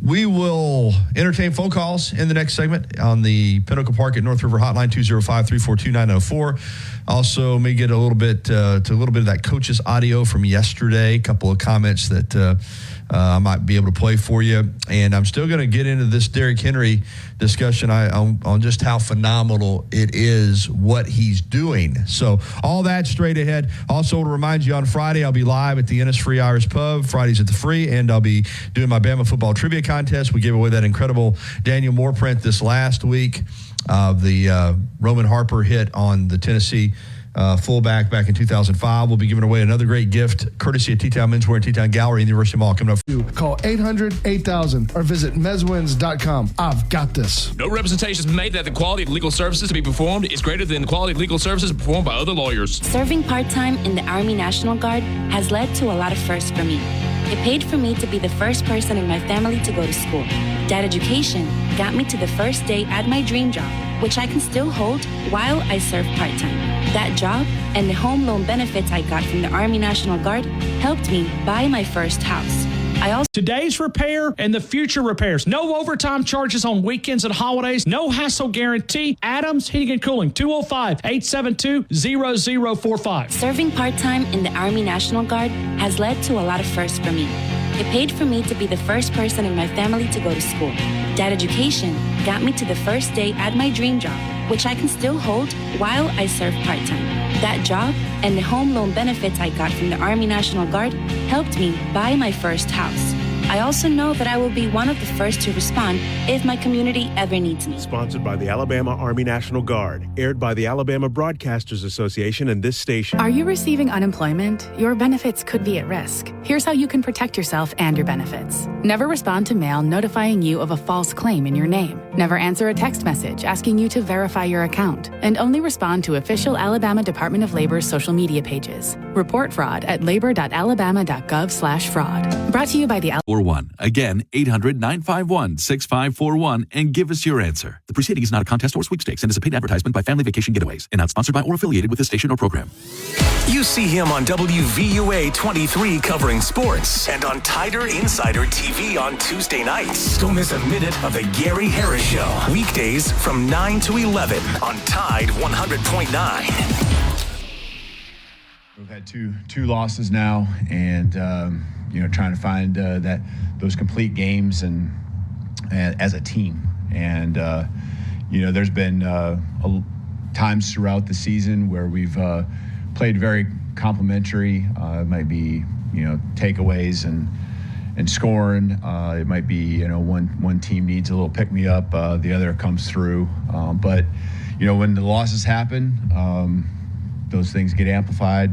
We will entertain phone calls in the next segment on the Pinnacle Park at North River Hotline, 205-342-904. Also, may get a little bit of that coach's audio from yesterday. A couple of comments that I might be able to play for you. And I'm still going to get into this Derrick Henry discussion on just how phenomenal it is what he's doing. So all that straight ahead. Also to remind you, on Friday, I'll be live at the Innisfree Irish Pub, Fridays at the Free, and I'll be doing my Bama football trivia contest. We gave away that incredible Daniel Moore print this last week of the Roman Harper hit on the Tennessee fullback back in 2005. We'll be giving away another great gift courtesy of T-Town Menswear and T-Town Gallery in the University Mall coming up. Call 800-8000 or visit mezwins.com. I've got this. No representations made that the quality of legal services to be performed is greater than the quality of legal services performed by other lawyers. Serving part-time in the Army National Guard has led to a lot of firsts for me. It paid for me to be the first person in my family to go to school. That education got me to the first day at my dream job, which I can still hold while I serve part-time. That job and the home loan benefits I got from the Army National Guard helped me buy my first house. Today's repair and the future repairs. No overtime charges on weekends and holidays. No hassle guarantee. Adams Heating and Cooling, 205-872-0045. Serving part-time in the Army National Guard has led to a lot of firsts for me. It paid for me to be the first person in my family to go to school. That education got me to the first day at my dream job, which I can still hold while I serve part-time. That job and the home loan benefits I got from the Army National Guard helped me buy my first house. I also know that I will be one of the first to respond if my community ever needs me. Sponsored by the Alabama Army National Guard. Aired by the Alabama Broadcasters Association and this station. Are you receiving unemployment? Your benefits could be at risk. Here's how you can protect yourself and your benefits. Never respond to mail notifying you of a false claim in your name. Never answer a text message asking you to verify your account. And only respond to official Alabama Department of Labor's social media pages. Report fraud at labor.alabama.gov/fraud. Brought to you by the One. Again, 800-951-6541 and give us your answer. The proceeding is not a contest or sweepstakes and is a paid advertisement by Family Vacation Getaways and not sponsored by or affiliated with this station or program. You see him on WVUA 23 covering sports and on Tider Insider TV on Tuesday nights. Don't miss a minute of the Gary Harris Show. Weekdays from 9 to 11 on Tide 100.9. We've had two losses now, and trying to find those complete games and as a team. And there's been times throughout the season where we've played very complimentary. It might be takeaways and scoring. It might be one team needs a little pick me up, the other comes through. But when the losses happen, those things get amplified.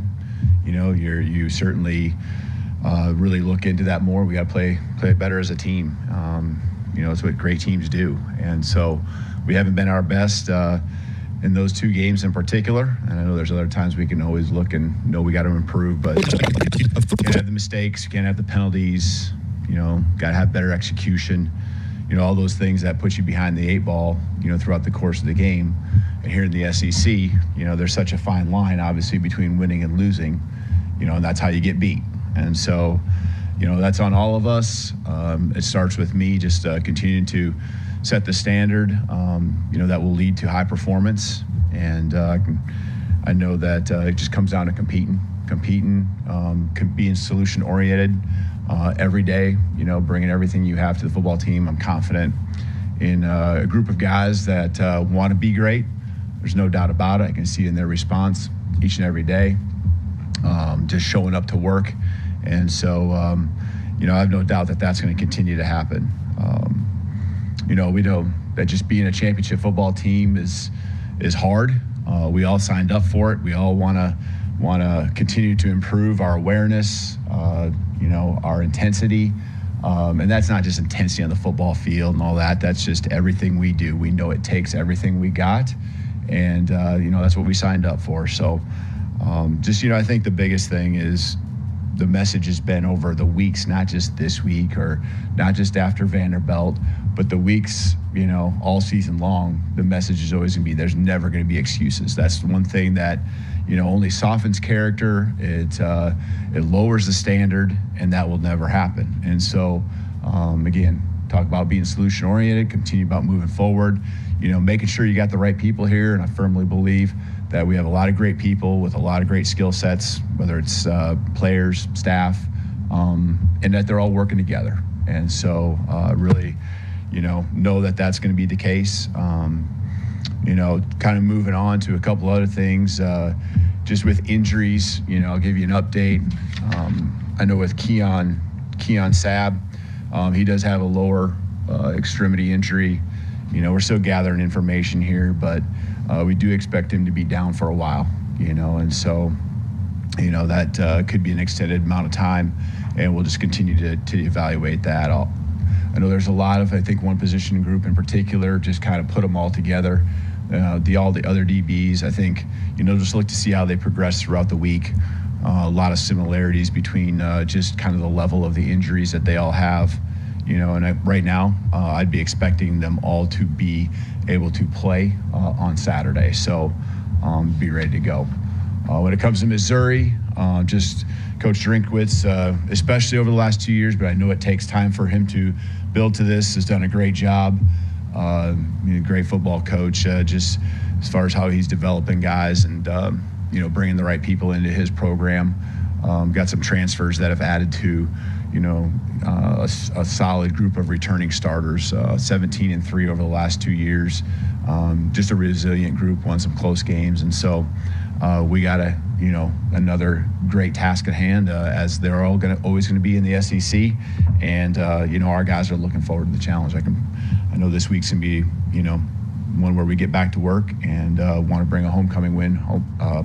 You certainly really look into that more. We got to play better as a team. It's what great teams do. And so we haven't been our best in those two games in particular. And I know there's other times we can always look and know we got to improve, but can't have the mistakes, can't have the penalties, got to have better execution, all those things that put you behind the eight ball, throughout the course of the game. And here in the SEC, there's such a fine line, obviously, between winning and losing, and that's how you get beat. And so, that's on all of us. It starts with me just continuing to set the standard, that will lead to high performance. And I know that it just comes down to competing, being solution-oriented every day, bringing everything you have to the football team. I'm confident in a group of guys that want to be great. There's no doubt about it. I can see it in their response each and every day, just showing up to work. And so, I have no doubt that that's going to continue to happen. We know that just being a championship football team is hard. We all signed up for it. We all want to continue to improve our awareness, our intensity. And that's not just intensity on the football field and all that. That's just everything we do. We know it takes everything we got. And, that's what we signed up for. So I think the biggest thing is the message has been over the weeks, not just this week or not just after Vanderbilt, but the weeks, all season long. The message is always going to be there's never going to be excuses. That's one thing that, only softens character. It lowers the standard, and that will never happen. And so, again, talk about being solution-oriented, continue about moving forward, making sure you got the right people here. And I firmly believe that we have a lot of great people with a lot of great skill sets, whether it's players, staff, and that they're all working together. And so really, know that that's going to be the case. Kind of moving on to a couple other things, just with injuries, I'll give you an update. I know with Keon Sabb, he does have a lower extremity injury. We're still gathering information here, but we do expect him to be down for a while, and so, that could be an extended amount of time, and we'll just continue to evaluate that. I know there's a lot of, I think one position group in particular, just kind of put them all together. All the other DBs, I think, just look to see how they progress throughout the week. A lot of similarities between just kind of the level of the injuries that they all have, and right now I'd be expecting them all to be able to play on Saturday. So be ready to go. When it comes to Missouri, just Coach Drinkwitz, especially over the last 2 years, but I know it takes time for him to build to this, has done a great job. Great football coach, just as far as how he's developing guys and, bringing the right people into his program. Got some transfers that have added to, a solid group of returning starters, 17-3 over the last 2 years. Just a resilient group, won some close games. And so we got another great task at hand, as they're always going to be in the SEC. And, our guys are looking forward to the challenge. I know this week's going to be, one where we get back to work and want to bring a homecoming win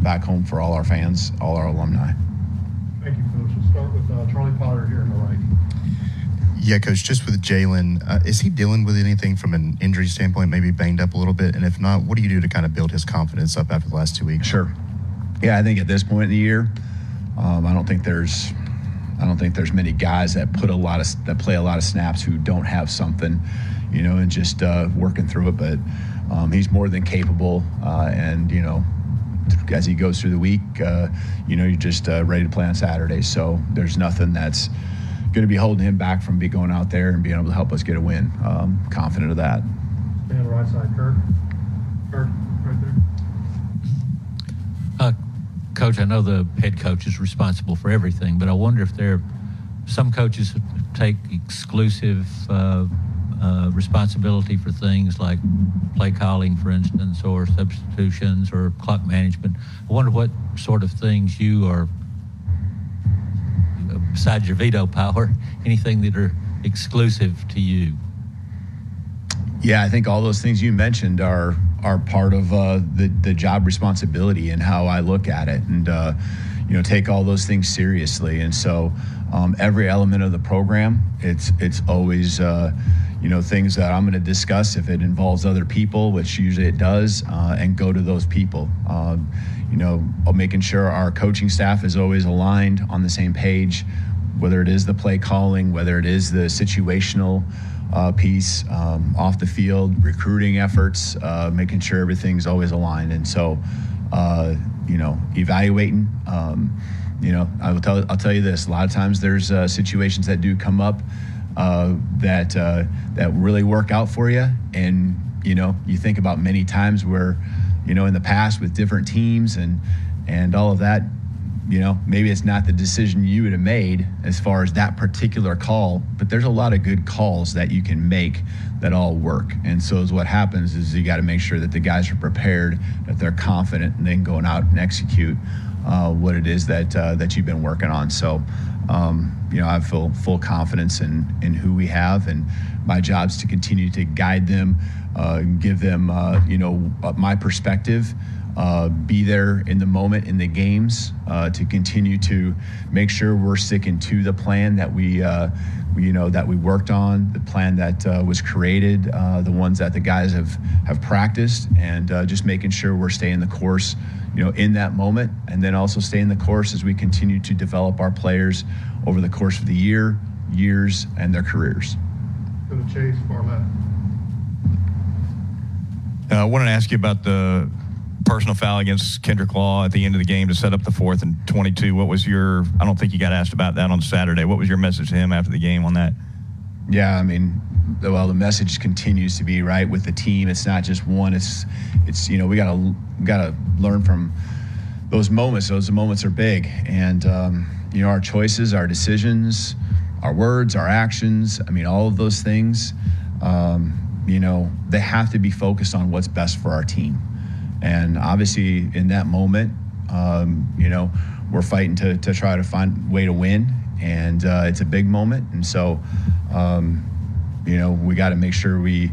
back home for all our fans, all our alumni. Thank you, Coach. We'll start with Charlie Potter here on the right. Yeah, Coach, just with Jalen, is he dealing with anything from an injury standpoint, maybe banged up a little bit? And if not, what do you do to kind of build his confidence up after the last 2 weeks? Sure. Yeah, I think at this point in the year, I don't think there's many guys that play a lot of snaps who don't have something, and just working through it. But he's more than capable, and as he goes through the week, you're just ready to play on Saturday. So there's nothing that's going to be holding him back from going out there and being able to help us get a win. Confident of that. Stay on the right side, Kirk. Kirk, right there. Coach, I know the head coach is responsible for everything, but I wonder if some coaches take exclusive responsibility for things like play calling, for instance, or substitutions or clock management. I wonder what sort of things you are, besides your veto power, anything that are exclusive to you. Yeah, I think all those things you mentioned are part of the job responsibility and how I look at it, and take all those things seriously. And so every element of the program, it's always things that I'm going to discuss if it involves other people, which usually it does, and go to those people. Making sure our coaching staff is always aligned on the same page, whether it is the play calling, whether it is the situational piece, off the field, recruiting efforts, making sure everything's always aligned. And so, evaluating, I'll tell you this, a lot of times there's situations that do come up that really work out for you. And, you think about many times where, in the past with different teams and all of that, maybe it's not the decision you would have made as far as that particular call, but there's a lot of good calls that you can make that all work. And so what happens is you got to make sure that the guys are prepared, that they're confident, and then going out and execute what it is that you've been working on. So, I have full confidence in who we have, and my job is to continue to guide them, give them, my perspective, be there in the moment in the games, to continue to make sure we're sticking to the plan that we worked on, the plan that was created, the ones that the guys have practiced, and just making sure we're staying the course, in that moment, and then also staying the course as we continue to develop our players over the course of the years, and their careers. Go to Chase, far left. I wanted to ask you about the personal foul against Kendrick Law at the end of the game to set up the 4th and 22. What was I don't think you got asked about that on Saturday. What was your message to him after the game on that? Yeah, the message continues to be right with the team. It's not just one. It's we gotta learn from those moments. Those moments are big, and our choices, our decisions, our words, our actions, all of those things, they have to be focused on what's best for our team. And obviously in that moment, we're fighting to try to find a way to win. And it's a big moment. And so, we got to make sure we,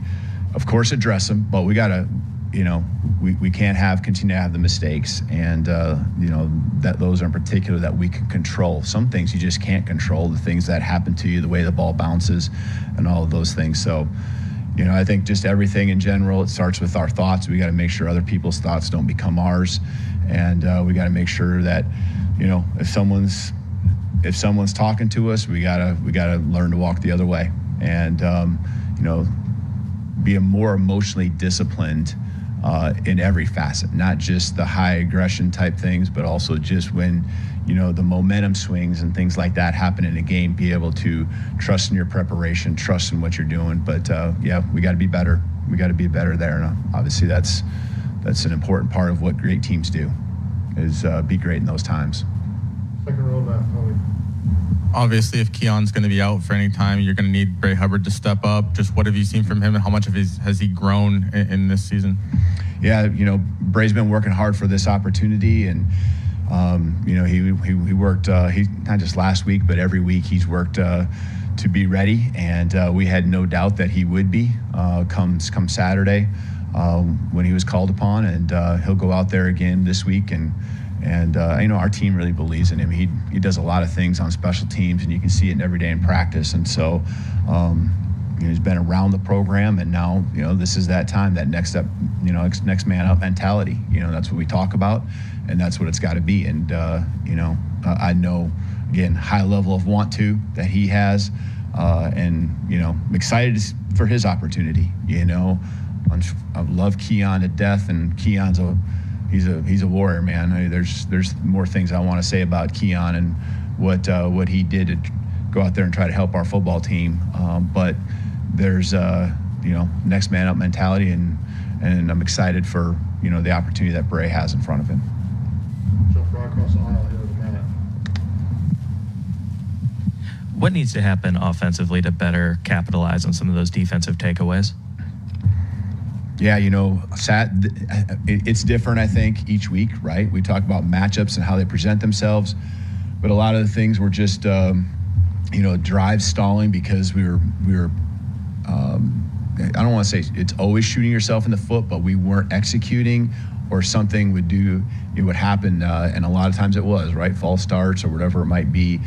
of course, address them, but we got to, we can't continue to have the mistakes. And, that those are in particular that we can control. Some things you just can't control, the things that happen to you, the way the ball bounces and all of those things. So, I think just everything in general, it starts with our thoughts. We got to make sure other people's thoughts don't become ours. And we got to make sure that, if someone's talking to us, we gotta learn to walk the other way, and be a more emotionally disciplined in every facet, not just the high aggression type things, but also just when the momentum swings and things like that happen in a game, be able to trust in your preparation, trust in what you're doing. But we got to be better. We got to be better there, and obviously that's an important part of what great teams do, is be great in those times. Second row back, Tony. Obviously, if Keon's going to be out for any time, you're going to need Bray Hubbard to step up. Just what have you seen from him, and how much has he grown in this season? Yeah, Bray's been working hard for this opportunity, and he worked. He not just last week, but every week he's worked to be ready, and we had no doubt that he would be come Saturday when he was called upon, and he'll go out there again this week. And our team really believes in him. He does a lot of things on special teams, and you can see it every day in practice. And so he's been around the program, and now this is that time, that next step, next man up mentality. That's what we talk about, and that's what it's got to be. And I know, again, high level of want to that he has, and I'm excited for his opportunity. I love Keon to death, and Keon's he's a warrior, man. There's more things I want to say about Keon and what he did to go out there and try to help our football team. But there's next man up mentality, and I'm excited for the opportunity that Bray has in front of him. Jump right across the aisle here to Matt. What needs to happen offensively to better capitalize on some of those defensive takeaways? Yeah, it's different, I think, each week, right? We talk about matchups and how they present themselves, but a lot of the things were just, drive stalling because we were. I don't want to say it's always shooting yourself in the foot, but we weren't executing, or something would happen, and a lot of times it was, right? False starts or whatever it might be.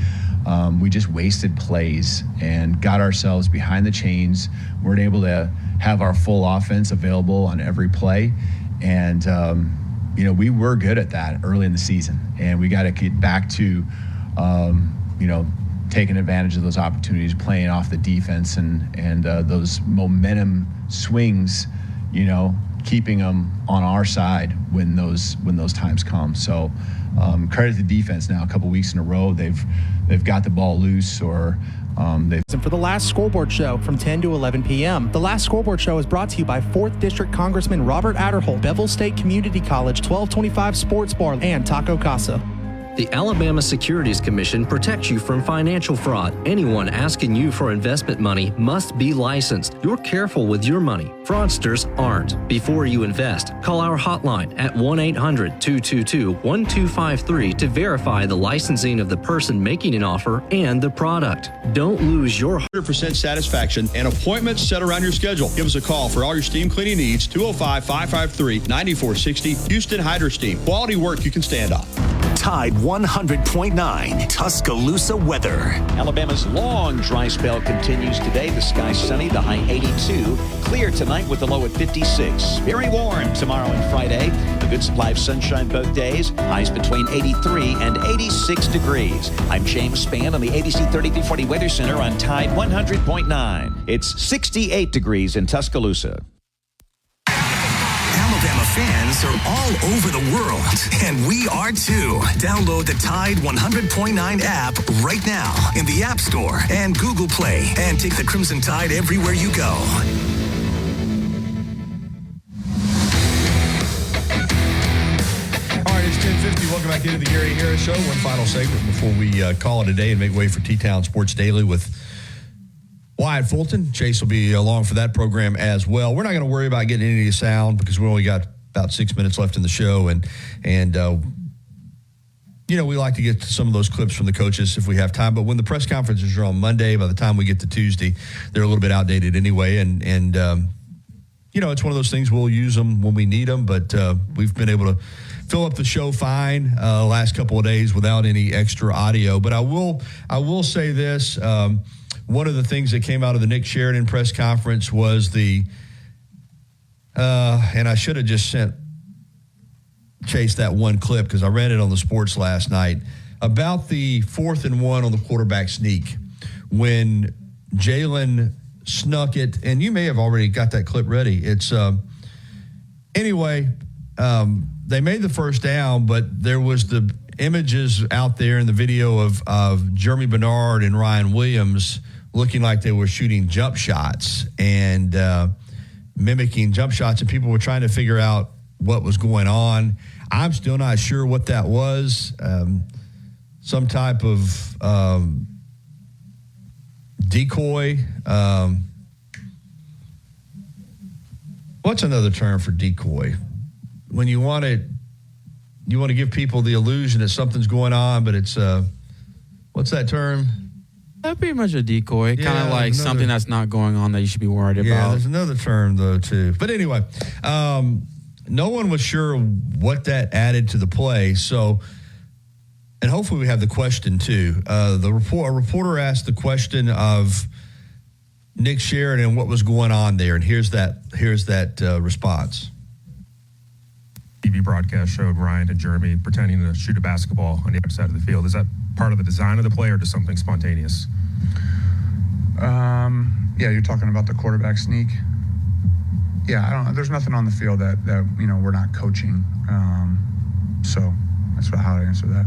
We just wasted plays and got ourselves behind the chains, weren't able to have our full offense available on every play. And, we were good at that early in the season, and we got to get back to, taking advantage of those opportunities, playing off the defense and those momentum swings, keeping them on our side when those times come. So credit the defense. Now a couple weeks in a row, they've got the ball loose, or for the Last Scoreboard Show from 10 to 11 p.m. The Last Scoreboard Show is brought to you by 4th District Congressman Robert Adderholt, Bevel State Community College, 1225 Sports Bar, and Taco Casa. The Alabama Securities Commission protects you from financial fraud. Anyone asking you for investment money must be licensed. You're careful with your money. Fraudsters aren't. Before you invest, call our hotline at 1-800-222-1253 to verify the licensing of the person making an offer and the product. Don't lose your 100% satisfaction and appointments set around your schedule. Give us a call for all your steam cleaning needs, 205-553-9460. Houston Hydro Steam. Quality work you can stand on. Tide 100.9 Tuscaloosa weather. Alabama's long dry spell continues today. The sky sunny, the high 82. Clear tonight with the low at 56. Very warm tomorrow and Friday. A good supply of sunshine both days. Highs between 83 and 86 degrees. I'm James Spann on the ABC 3340 Weather Center on Tide 100.9. It's 68 degrees in Tuscaloosa. Alabama fans are all over the world, and we are too. Download the Tide 100.9 app right now in the App Store and Google Play, and take the Crimson Tide everywhere you go. All right, it's 10:50. Welcome back back into the Gary Harris Show. One final segment before we call it a day and make way for T-Town Sports Daily with Wyatt Fulton. Chase will be along for that program as well. We're not going to worry about getting any sound because we only got about 6 minutes left in the show. And we like to get to some of those clips from the coaches if we have time. But when the press conferences are on Monday, by the time we get to Tuesday, they're a little bit outdated anyway. And it's one of those things we'll use them when we need them. But we've been able to fill up the show fine last couple of days without any extra audio. But I will say this. One of the things that came out of the Nick Sheridan press conference was and I should have just sent Chase that one clip because I ran it on the sports last night, about the 4th and 1 on the quarterback sneak when Jalen snuck it. And you may have already got that clip ready. It's they made the first down, but there was the images out there in the video of Jeremy Bernard and Ryan Williams looking like they were shooting jump shots and mimicking jump shots, and people were trying to figure out what was going on. I'm still not sure what that was. Some type of decoy. What's another term for decoy? When you want to give people the illusion that something's going on, but it's what's that term? That's pretty much a decoy, kind of like something that's not going on that you should be worried about. Yeah, there's another term though too. But anyway, no one was sure what that added to the play. So, and hopefully we have the question too. A reporter asked the question of Nick Sheridan what was going on there, and here's that response. TV broadcast showed Ryan and Jeremy pretending to shoot a basketball on the other side of the field. Is that part of the design of the play or just something spontaneous? Yeah, you're talking about the quarterback sneak. Yeah, there's nothing on the field that we're not coaching. So that's how I answer that.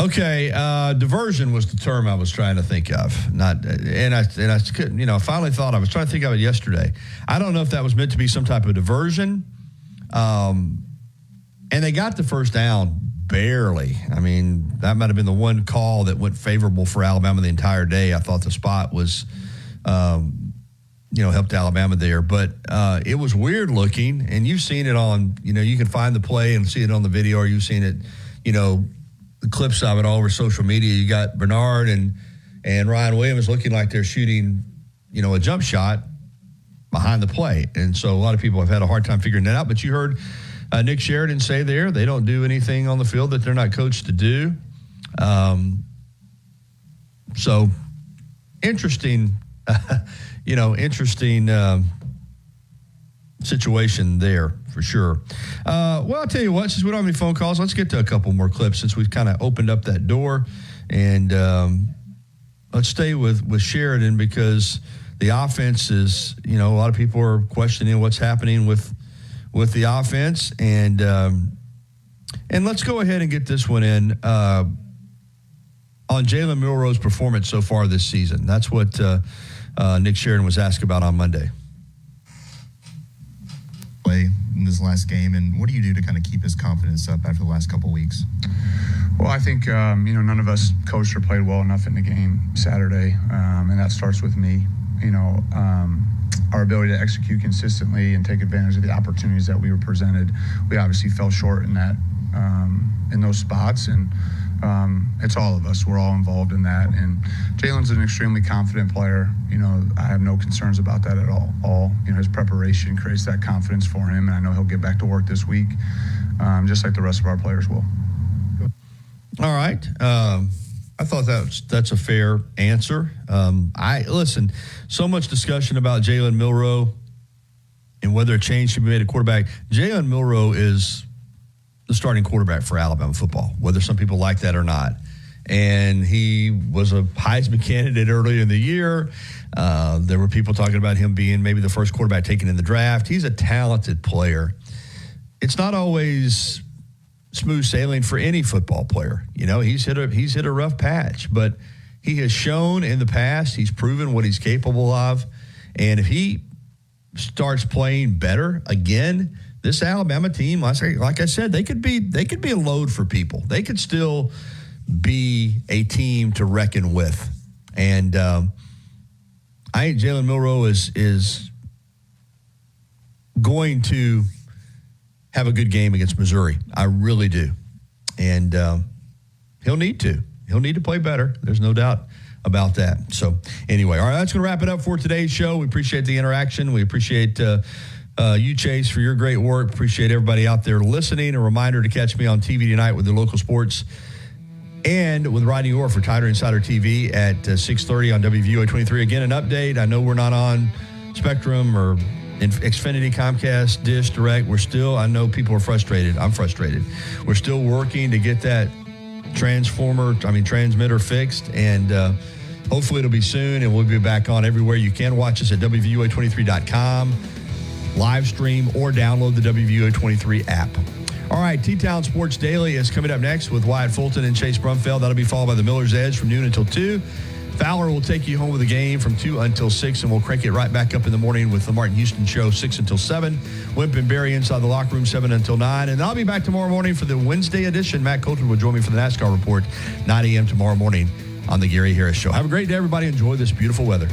Okay, diversion was the term I was trying to think of. I couldn't, I finally thought I was trying to think of it yesterday. I don't know if that was meant to be some type of diversion. And they got the first down barely. I mean, that might have been the one call that went favorable for Alabama the entire day. I thought the spot was, helped Alabama there. But it was weird looking, and you've seen it on, you can find the play and see it on the video, or you've seen it, the clips of it all over social media. You got Bernard and Ryan Williams looking like they're shooting, a jump shot behind the play. And so a lot of people have had a hard time figuring that out. But you heard Nick Sheridan say they don't do anything on the field that they're not coached to do. So interesting, situation there for sure. Well, I'll tell you what, since we don't have any phone calls, let's get to a couple more clips since we've kind of opened up that door. And let's stay with Sheridan because the offense is, a lot of people are questioning what's happening with the offense. And let's go ahead and get this one in on Jalen Milroe's performance so far this season. That's what Nick Sheridan was asked about on Monday. Play in this last game, and what do you do to kind of keep his confidence up after the last couple of weeks? Well, I think none of us coached or played well enough in the game Saturday, and that starts with me. Our ability to execute consistently and take advantage of the opportunities that we were presented. We obviously fell short in that in those spots, and it's all of us. We're all involved in that. And Jalen's an extremely confident player. I have no concerns about that at all. His preparation creates that confidence for him, and I know he'll get back to work this week, just like the rest of our players will. All right. I thought that's a fair answer. Listen, so much discussion about Jalen Milroe and whether a change should be made at quarterback. Jalen Milroe is the starting quarterback for Alabama football, whether some people like that or not. And he was a Heisman candidate earlier in the year. There were people talking about him being maybe the first quarterback taken in the draft. He's a talented player. It's not always smooth sailing for any football player. He's hit a rough patch, but he has shown in the past, he's proven what he's capable of. And if he starts playing better again, this Alabama team, like I said, they could be a load for people. They could still be a team to reckon with. And I think Jalen Milroe is going to have a good game against Missouri. I really do. And he'll need to. He'll need to play better. There's no doubt about that. So anyway, all right, that's going to wrap it up for today's show. We appreciate the interaction. We appreciate you, Chase, for your great work. Appreciate everybody out there listening. A reminder to catch me on TV tonight with the local sports and with Rodney Orr for Tiger Insider TV at 6:30 on WVUA 23. Again, an update. I know we're not on Spectrum or Xfinity, Comcast, Dish, Direct. I know people are frustrated. I'm frustrated. We're still working to get that transmitter fixed, and hopefully it'll be soon, and we'll be back on everywhere. You can watch us at WVUA23.com, live stream, or download the WVUA 23 app. All right, T-Town Sports Daily is coming up next with Wyatt Fulton and Chase Brumfeld. That'll be followed by the Miller's Edge from noon until 2. Fowler will take you home with the game from 2 until 6, and we'll crank it right back up in the morning with the Martin Houston Show, 6 until 7. Wimp and Barry inside the locker room, 7 until 9. And I'll be back tomorrow morning for the Wednesday edition. Matt Coulter will join me for the NASCAR report, 9 a.m. tomorrow morning on the Gary Harris Show. Have a great day, everybody. Enjoy this beautiful weather.